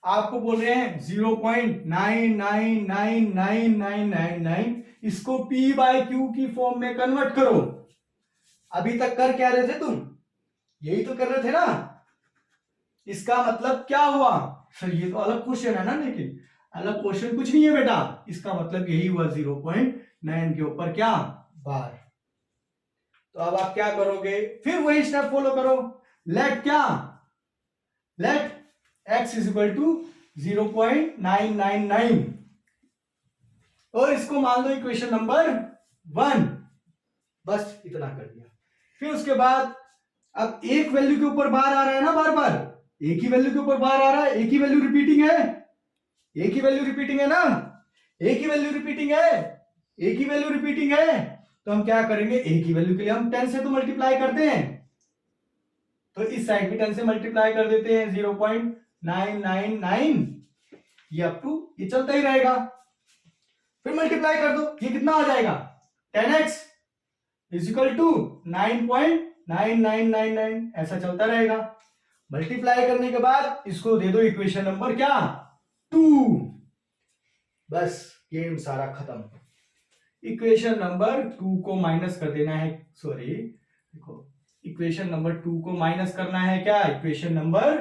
आपको बोल रहे हैं 0.999999, इसको P बाय Q की फॉर्म में कन्वर्ट करो। अभी तक कर क्या रहे थे तुम, यही तो कर रहे थे ना। इसका मतलब क्या हुआ सर, ये तो अलग क्वेश्चन है ना, लेकिन अलग क्वेश्चन कुछ नहीं है बेटा, इसका मतलब यही हुआ 0.9 के ऊपर क्या बार। तो अब आप क्या करोगे, फिर वही स्टेप फॉलो करो, लेट क्या, let x is equal to 0.999 और इसको मान लो इक्वेशन नंबर 1, बस इतना कर दिया। फिर उसके बाद अब एक वैल्यू के ऊपर बार आ रहा है ना, बार बार एक ही वैल्यू के ऊपर बार आ रहा है, एक ही वैल्यू रिपीटिंग है, एक ही वैल्यू रिपीटिंग है ना, एक ही वैल्यू रिपीटिंग है, एक ही वैल्यू रिपीटिंग है। तो हम क्या करेंगे, एक ही वैल्यू के लिए हम 10 से तो मल्टीप्लाई करते हैं, तो इस साइड भी 10 से मल्टीप्लाई कर देते हैं, 0.999 ये अप टू ये चलता ही रहेगा। फिर मल्टीप्लाई कर दो, ये कितना आ जाएगा 10x इज इक्वल टू 9.9999, ऐसा चलता रहेगा। मल्टीप्लाई करने के बाद इसको दे दो इक्वेशन नंबर क्या 2, बस गेम सारा खत्म। इक्वेशन नंबर 2 को माइनस कर देना है, सॉरी देखो इक्वेशन नंबर 2 को माइनस करना है क्या, इक्वेशन नंबर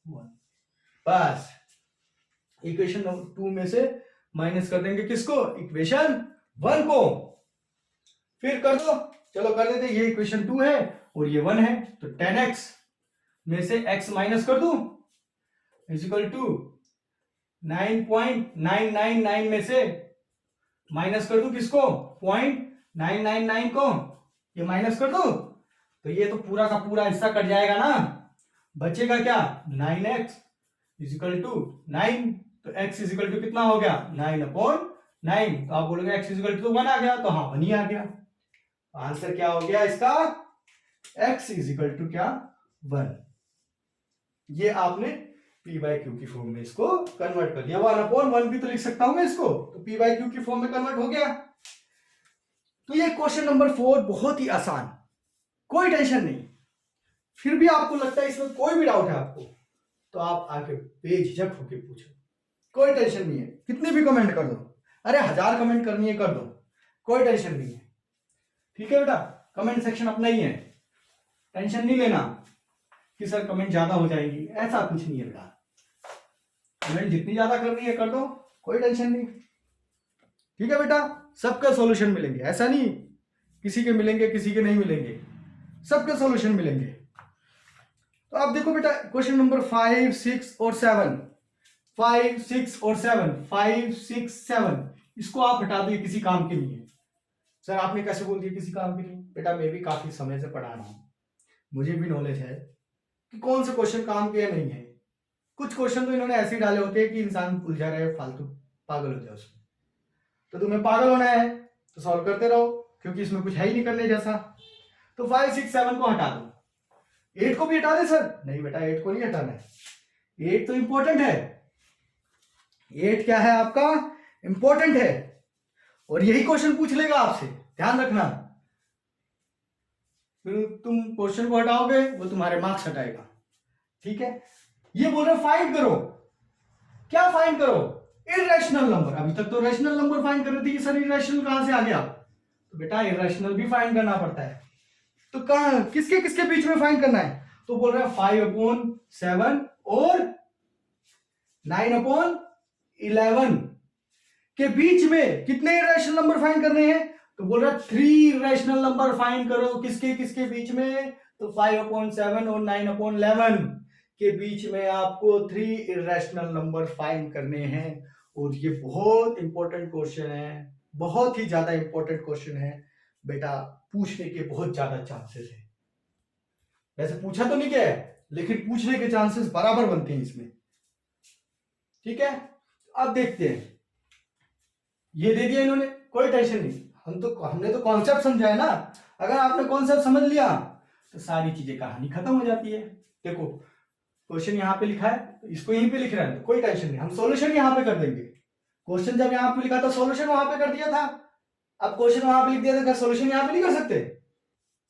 1, बस इक्वेशन नंबर 2 में से माइनस कर देंगे किसको, इक्वेशन 1 को। फिर कर दो, चलो कर देते, ये इक्वेशन 2 है और ये 1 है, तो 10x में से x माइनस कर दूं इज इक्वल टू 9.999 में से माइनस कर दूं किसको, 0.999 को, ये माइनस कर दूं तो ये तो पूरा का पूरा हिस्सा कट जाएगा ना, बचेगा क्या 9x इज इक्वल टू 9, तो x इज इक्वल टू कितना हो गया 9/9। तो आप बोलोगे x इज इक्वल टू 1 आ गया, तो हाँ 1 ही आ गया। आंसर क्या हो गया इसका, x इज इक्वल टू क्या 1। ये आपने p बाय क्यू की फॉर्म में इसको कन्वर्ट कर दिया, 1/1 भी तो लिख सकता हूं मैं इसको, तो p बाय क्यू की फॉर्म में कन्वर्ट हो गया। तो ये क्वेश्चन नंबर 4 बहुत ही आसान, कोई टेंशन नहीं। फिर भी आपको लगता है इसमें कोई भी डाउट है आपको, तो आप आके बेझिझक होके पूछो, कोई टेंशन नहीं है, कितने भी कमेंट कर दो, अरे 1000 कमेंट करनी है कर दो, कोई टेंशन नहीं है, ठीक है बेटा। कमेंट सेक्शन अपना ही है, टेंशन नहीं लेना कि सर कमेंट ज्यादा हो जाएगी, ऐसा कुछ नहीं है बेटा, कमेंट जितनी ज्यादा करनी है कर दो, कोई टेंशन नहीं, ठीक है बेटा। सबका सॉल्यूशन मिलेंगे, ऐसा नहीं किसी के मिलेंगे किसी के नहीं मिलेंगे, सबके सॉल्यूशन मिलेंगे। तो आप देखो बेटा क्वेश्चन नंबर 5, 6 और 7, 5, 6 और 7, 5, 6, 7 इसको आप हटा दो, किसी काम के नहीं है। सर आपने कैसे बोल दिया किसी काम के नहीं, बेटा मैं भी काफी समय से पढ़ा रहा हूं, मुझे भी नॉलेज है कि कौन से क्वेश्चन काम के नहीं है। कुछ क्वेश्चन तो इन्होंने ऐसे डाले होते हैं कि इंसान उलझा रहे, फालतू पागल हो जाए उसमें, तो तुम्हें पागल होना है तो सॉल्व करते रहो, क्योंकि इसमें कुछ है ही नहीं करने जैसा। तो 5, 6, 7 को हटा दो, 8 को भी हटा दे सर, नहीं बेटा 8 को नहीं हटाना है, 8 तो इंपॉर्टेंट है, 8 क्या है आपका इंपॉर्टेंट है, और यही क्वेश्चन पूछ लेगा आपसे, ध्यान रखना। फिर तुम क्वेश्चन को हटाओगे वो तुम्हारे मार्क्स हटाएगा, ठीक है। ये बोल रहे फाइंड करो, क्या फाइंड करो, इरेशनल नंबर। अभी तक तो रैशनल नंबर फाइंड कर रहे थे कि सर इरेशनल कहां से आ गया, तो बेटा इरेशनल भी फाइंड करना पड़ता है। तो कहां किसके किसके बीच में फाइंड करना है, तो बोल रहा है 5/7 और 9/11 के बीच में कितने इरेशनल नंबर फाइंड करने हैं, तो बोल रहा है 3 इरेशनल नंबर फाइंड करो, किसके किसके बीच में, तो 5/7 और 9/11 के बीच में आपको 3 इरेशनल नंबर फाइंड करने हैं। और ये बहुत इंपॉर्टेंट क्वेश्चन है, बहुत ही ज्यादा इंपॉर्टेंट क्वेश्चन है बेटा, पूछने के बहुत ज्यादा चांसेस है। वैसे पूछा तो नहीं क्या है, लेकिन पूछने के चांसेस बराबर बनते हैं इसमें, ठीक है। अब देखते हैं, ये दे दिया इन्होंने, कोई टेंशन नहीं, हमने तो कॉन्सेप्ट समझा है ना। अगर आपने कॉन्सेप्ट समझ लिया तो सारी चीजें कहानी खत्म हो जाती है। देखो क्वेश्चन यहाँ पे लिखा है, इसको यहीं पे लिख रहा है तो कोई टेंशन नहीं, हम सॉल्यूशन यहाँ पे कर देंगे। क्वेश्चन जब यहाँ पे लिखा था सॉल्यूशन वहां पे कर दिया था, अब क्वेश्चन वहां पे लिख दिया था, क्या सॉल्यूशन यहाँ पे नहीं कर सकते?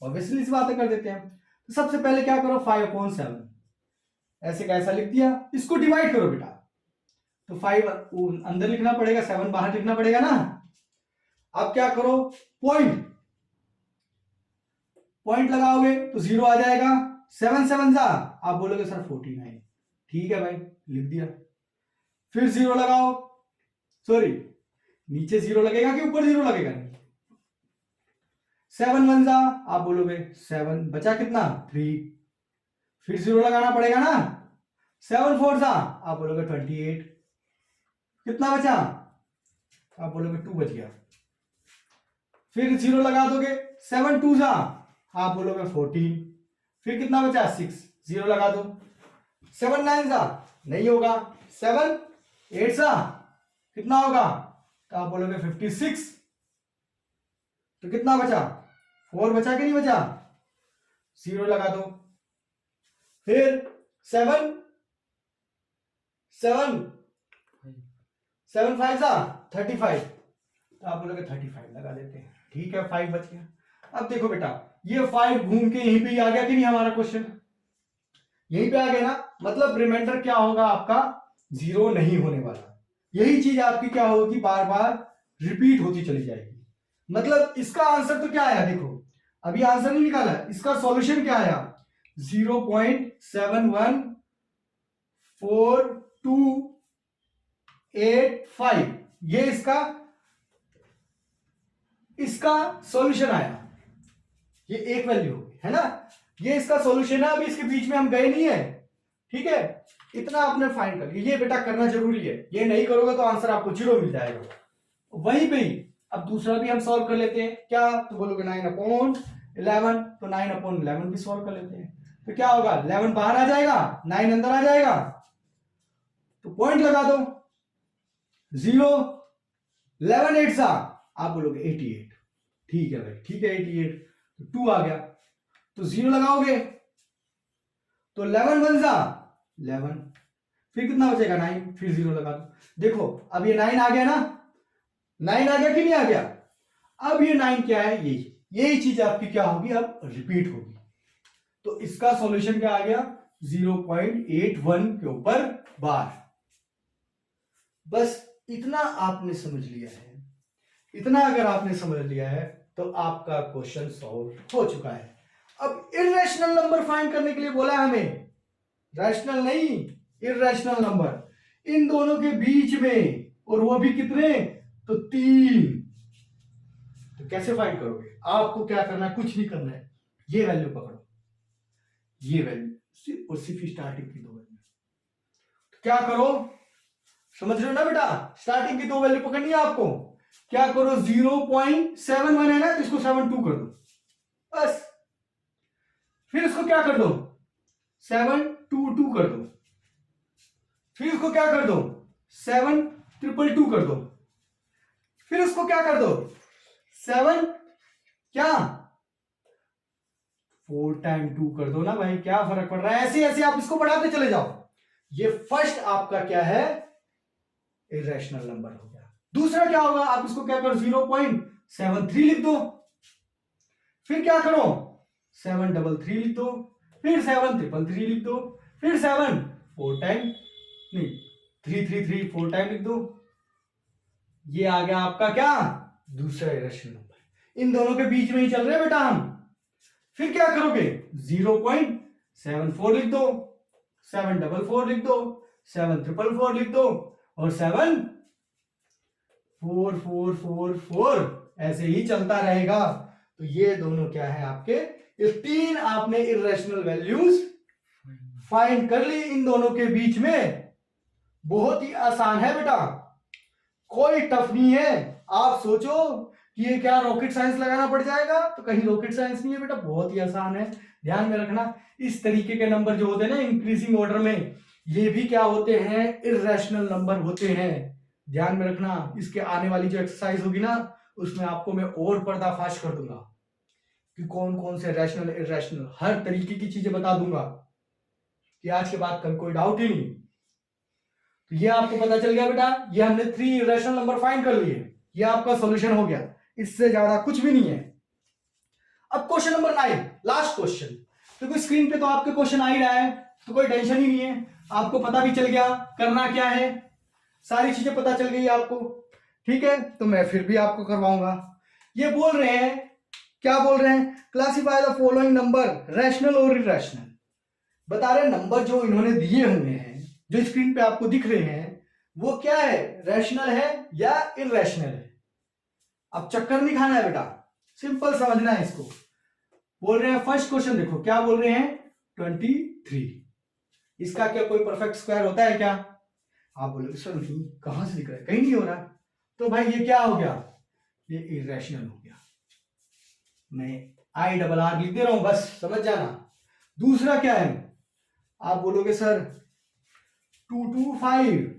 ऑब्वियसली इस बातें कर देते हैं। तो सबसे पहले क्या करो, 5/7 ऐसे कैसा लिख दिया, इसको डिवाइड करो बेटा। तो 5 अंदर लिखना पड़ेगा, 7 बाहर लिखना पड़ेगा ना। अब क्या करो, पॉइंट लगाओगे तो 0 आ जाएगा। 7 7 जा, आप बोलोगे सर 49, ठीक है भाई लिख दिया। फिर 0 लगाओ, सॉरी नीचे 0 लगेगा कि ऊपर 0 लगेगा? 7 1 जा, आप बोलोगे 7, बचा कितना 3, फिर 0 लगाना पड़ेगा ना। 7 4 जा, आप बोलोगे 28, कितना बचा? आप बोलोगे 2 बच गया। फिर 0 लगा दोगे, 7 2 जा, आप बोलोगे 14, फिर कितना बचा 6, 0 लगा दो। 7 9 जा, नहीं होगा। 7 8 जा, कितना होगा? तो आप बोलोगे 56, तो कितना बचा? 4 बचा कि नहीं बचा? 0 लगा दो। फिर 7 5 जा 35, तो आप बोलोगे 35 लगा देते हैं, ठीक है 5 बच गया। अब देखो बेटा, ये 5 घूम के यहीं पे ही आ गया कि नहीं? हमारा क्वेश्चन यहीं पे आ गया ना, मतलब रिमाइंडर क्या होगा आपका? 0 नहीं होने वाला। यही चीज आपकी क्या होगी, बार बार रिपीट होती चली जाएगी। मतलब इसका आंसर तो क्या आया, देखो अभी आंसर नहीं निकाला, इसका सॉल्यूशन क्या आया? 0.714285, ये इसका सॉल्यूशन आया। ये एक वैल्यू है ना, ये इसका सॉल्यूशन है। अभी इसके बीच में हम गए नहीं है, ठीक है? इतना आपने फाइंड कर लिया, ये बेटा करना जरूरी है। ये नहीं करोगे तो आंसर आपको 0 मिल जाएगा वहीं पे ही। अब दूसरा भी हम सॉल्व कर लेते हैं, क्या? तो बोलोगे 9/11, तो 9/11 भी सॉल्व कर लेते हैं। तो क्या होगा, 11 बाहर आ जाएगा, 9 अंदर आ जाएगा, तो पॉइंट लगा दो। 0 11 8 सा, आप बोलोगे 88, ठीक है भाई, ठीक है 88, तो 2 आ गया। तो 0 लगाओगे तो 11 1 सा 11, फिर कितना बचेगा 9, फिर 0 लगा दो। देखो अब ये 9 आ गया ना, 9 आ गया कि नहीं आ गया? अब ये 9 क्या है, यही चीज आपकी क्या होगी, अब रिपीट होगी। तो इसका सॉल्यूशन क्या आ गया, 0.81 के ऊपर बार। बस इतना आपने समझ लिया है, इतना अगर आपने समझ लिया है तो आपका क्वेश्चन सॉल्व हो चुका है। अब इर्रेशनल नंबर फाइंड करने के लिए बोला है हमें, रैशनल नहीं, इर्रेशनल नंबर इन दोनों के बीच में, और वो भी कितने, तो 3। तो कैसे फाइंड करोगे? आपको क्या करना है, कुछ नहीं करना है, ये वैल्यू पकड़ो, ये वैल्यू सिर्फ और सिर्फ स्टार्टिंग की 2 वैल्यू। तो क्या करो, समझ रहे हो ना बेटा? स्टार्टिंग की 2 वैल्यू पकड़नी है आपको। क्या करो, 0.71 है ना, तो इसको 72 कर दो बस। फिर इसको क्या कर दो, 722 कर दो। फिर इसको क्या कर दो, 7222 कर दो। फिर इसको क्या कर दो, 7 क्या 4 टाइम 2 कर दो ना भाई, क्या फर्क पड़ रहा है? ऐसे ऐसे आप इसको बढ़ाते चले जाओ। ये फर्स्ट आपका क्या है, इर्रेशनल नंबर हो गया। दूसरा क्या होगा, आप इसको क्या करो, 0.73 लिख दो। फिर क्या करो, 733 लिख दो। फिर 7333 लिख दो। फिर 7 4 टाइम नहीं 333 4 टाइम लिख दो। ये आ गया आपका क्या, दूसरा इर्रेशनल नंबर। इन दोनों के बीच में ही चल रहे हैं बेटा हम। फिर क्या करोगे, 0.74 लिख दो, 744 लिख दो, 7444 लिख दो, और 74444 ऐसे ही चलता रहेगा। तो ये दोनों क्या है आपके, ये 3 आपने इर्रेशनल वैल्यूज फाइंड कर ली इन दोनों के बीच में। बहुत ही आसान है बेटा, कोई टफ नहीं है। आप सोचो कि ये क्या रॉकेट साइंस लगाना पड़ जाएगा, तो कहीं रॉकेट साइंस नहीं है बेटा, बहुत ही आसान है। ध्यान में रखना, इस तरीके के नंबर जो होते हैं ना इंक्रीजिंग ऑर्डर में, ये भी क्या होते हैं, इर्रेशनल नंबर होते हैं। ध्यान में रखना, इसके आने वाली जो एक्सरसाइज होगी ना, उसमें आपको मैं और पर्दाफाश कर दूंगा कि कौन कौन से रैशनल इरेशनल हर तरीके की चीजें बता दूंगा कि आज के बाद कल कोई डाउट ही नहीं। तो ये आपको पता चल गया बेटा, ये हमने 3 इरेशनल नंबर फाइंड कर लिए, ये आपका सॉल्यूशन हो गया, इससे ज्यादा कुछ भी नहीं है। अब क्वेश्चन नंबर 9, लास्ट क्वेश्चन। तो स्क्रीन पे तो आपके क्वेश्चन आ ही रहा है, तो कोई टेंशन ही नहीं है, आपको पता भी चल गया करना क्या है, सारी चीजें पता चल गई आपको, ठीक है। तो मैं फिर भी आपको करवाऊंगा। ये बोल रहे हैं, क्या बोल रहे हैं, classify the following number rational और इरेशनल। बता रहे नंबर जो इन्होंने दिए हुए हैं, जो स्क्रीन पे आपको दिख रहे हैं, वो क्या है, रैशनल है या इरेशनल है। अब चक्कर नहीं खाना है बेटा, सिंपल समझना है इसको। बोल रहे हैं फर्स्ट क्वेश्चन देखो क्या बोल रहे हैं, 23। इसका क्या कोई परफेक्ट स्क्वायर होता है क्या? आप बोलोगे सर नहीं, कहां से दिख रहा है, कहीं नहीं हो रहा। तो भाई ये क्या हो गया, ये इरेशनल हो गया। मैं IRR लिख दे रहा हूं, बस समझ जाना। दूसरा क्या है, आप बोलोगे सर 225,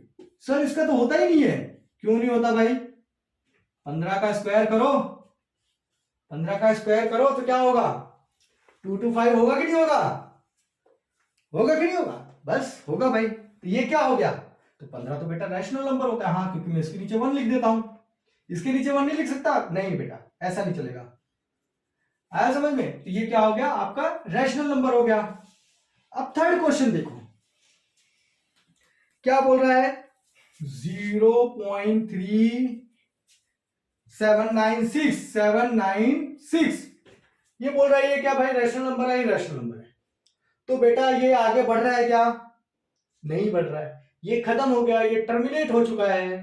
सर इसका तो होता ही नहीं है। क्यों नहीं होता भाई, 15 का स्क्वायर करो, 15 का स्क्वायर करो तो क्या होगा, 225 होगा कि नहीं होगा, होगा कि नहीं होगा, बस होगा भाई। तो ये क्या हो गया, तो 15 तो बेटा रैशनल नंबर होता है। हाँ, क्योंकि मैं इसके नीचे 1 लिख देता हूं, इसके नीचे 1 नहीं लिख सकता, नहीं बेटा ऐसा नहीं चलेगा। आया समझ में? तो ये क्या हो गया, आपका रैशनल नंबर हो गया। अब थर्ड क्वेश्चन देखो क्या बोल रहा है, 0.3796 ये बोल रहा है, ये क्या भाई रैशनल नंबर है, इरेशनल नंबर है। तो बेटा ये आगे बढ़ रहा है क्या, नहीं बढ़ रहा है, ये खत्म हो गया, ये टर्मिनेट हो चुका है।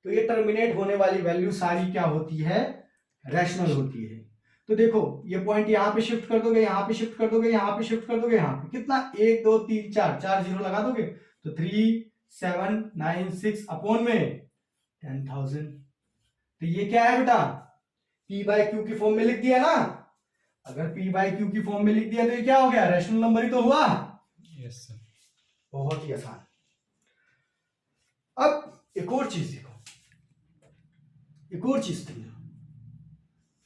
तो ये टर्मिनेट होने वाली वैल्यू सारी क्या होती है, रैशनल होती है। तो देखो ये पॉइंट यहां पे शिफ्ट कर दोगे, यहां पे शिफ्ट कर दोगे, यहां पे शिफ्ट कर दोगे, यहां पे कितना 1 2 3 4 4 जीरो लगा दोगे तो 3796 अपॉन में 10,000। तो ये क्या है बेटा, P/Q की फॉर्म में लिख दिया ना। अगर P/Q की फॉर्म में लिख दिया तो ये क्या हो गया, रैशनल नंबर ही तो हुआ। Yes sir. बहुत ही आसान। अब एक और चीज देखो, एक और चीज समझो।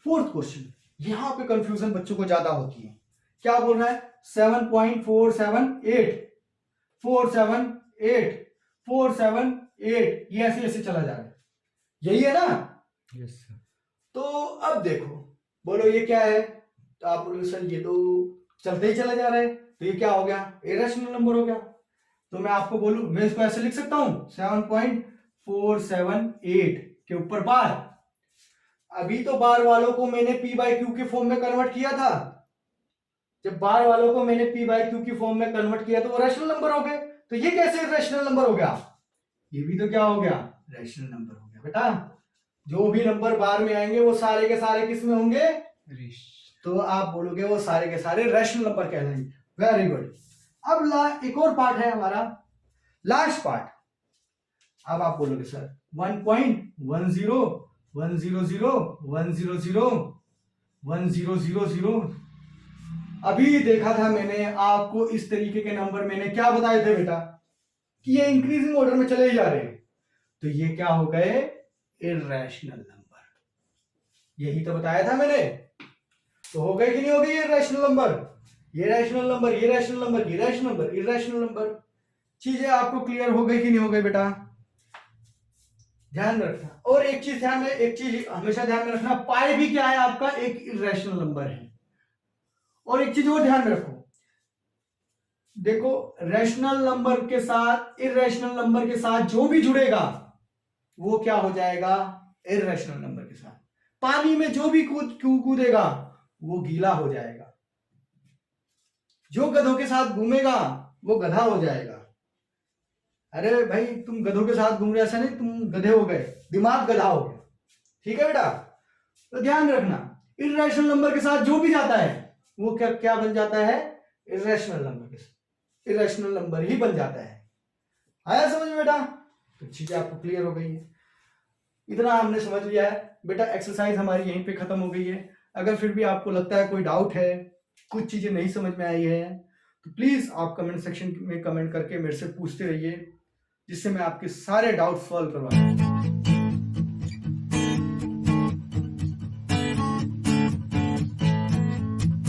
फोर्थ क्वेश्चन, यहां पे कंफ्यूजन बच्चों को ज्यादा होती है। क्या बोल रहा है, 7.478 478 478 ये ऐसे ऐसे चला जा रहा है, यही है ना। Yes sir. तो अब देखो, बोलो ये क्या है, तो आप बोलो सर ये तो चलते ही चला जा रहा है, तो ये क्या हो गया, इरेशनल नंबर हो गया। तो मैं आपको बोलूं, मैं इसको ऐसे लिख सकता हूं 7.478 के ऊपर बार। अभी तो बार वालों को मैंने P/Q के फॉर्म में कन्वर्ट किया था। जब बार वालों को मैंने P/Q की फॉर्म में कन्वर्ट किया तो वो रैशनल नंबर हो गए। तो ये कैसे रैशनल नंबर हो गया, ये भी तो क्या हो गया, रैशनल नंबर हो गया। बेटा जो भी नंबर बार में आएंगे वो सारे के सारे किस में होंगे, तो आप बोलोगे वो सारे के सारे रैशनल नंबर कहलाएंगे। Very good. अब एक और पार्ट है हमारा, लास्ट पार्ट। अब आप बोलोगे सर 1.10 100 100 1000। अभी देखा था मैंने आपको, इस तरीके के नंबर मैंने क्या बताए थे बेटा, कि ये इंक्रीजिंग ऑर्डर में चले ही जा रहे हैं। तो ये क्या हो गए, इरेशनल नंबर। यही तो बताया था मैंने। तो हो गए कि नहीं हो गए ये रैशनल नंबर, ये रैशनल नंबर, ये रैशनल नंबर, ये रैशनल नंबर, इरेशनल नंबर। चीजें आपको क्लियर हो गई कि नहीं हो गई बेटा, ध्यान रखना। और एक चीज ध्यान में, एक चीज हमेशा ध्यान में रखना, पाई भी क्या है आपका, एक इरेशनल नंबर है। और एक चीज और ध्यान में रखो, देखो रैशनल नंबर के साथ इरेशनल नंबर के साथ जो भी जुड़ेगा वो क्या हो जाएगा, इरेशनल नंबर के साथ। पानी में जो भी कूदेगा वो गीला हो जाएगा, जो गधों के साथ घूमेगा वो गधा हो जाएगा। अरे भाई तुम गधों के साथ घूम रहे, ऐसा नहीं तुम गधे हो गए, दिमाग गधा हो गया, ठीक है बेटा। तो ध्यान रखना, इरेशनल नंबर के साथ जो भी जाता है वो क्या क्या बन जाता है, इरेशनल नंबर के साथ इरेशनल नंबर ही बन जाता है। आया समझ में बेटा? तो चीजें आपको क्लियर हो गई है, इतना हमने समझ लिया है बेटा। एक्सरसाइज हमारी यहीं पे खत्म हो गई है। अगर फिर भी आपको लगता है कोई डाउट है, कुछ चीजें नहीं समझ में आई है, तो प्लीज आप कमेंट सेक्शन में कमेंट करके मेरे से पूछते रहिए, जिससे मैं आपके सारे डाउट सॉल्व करवा दूं।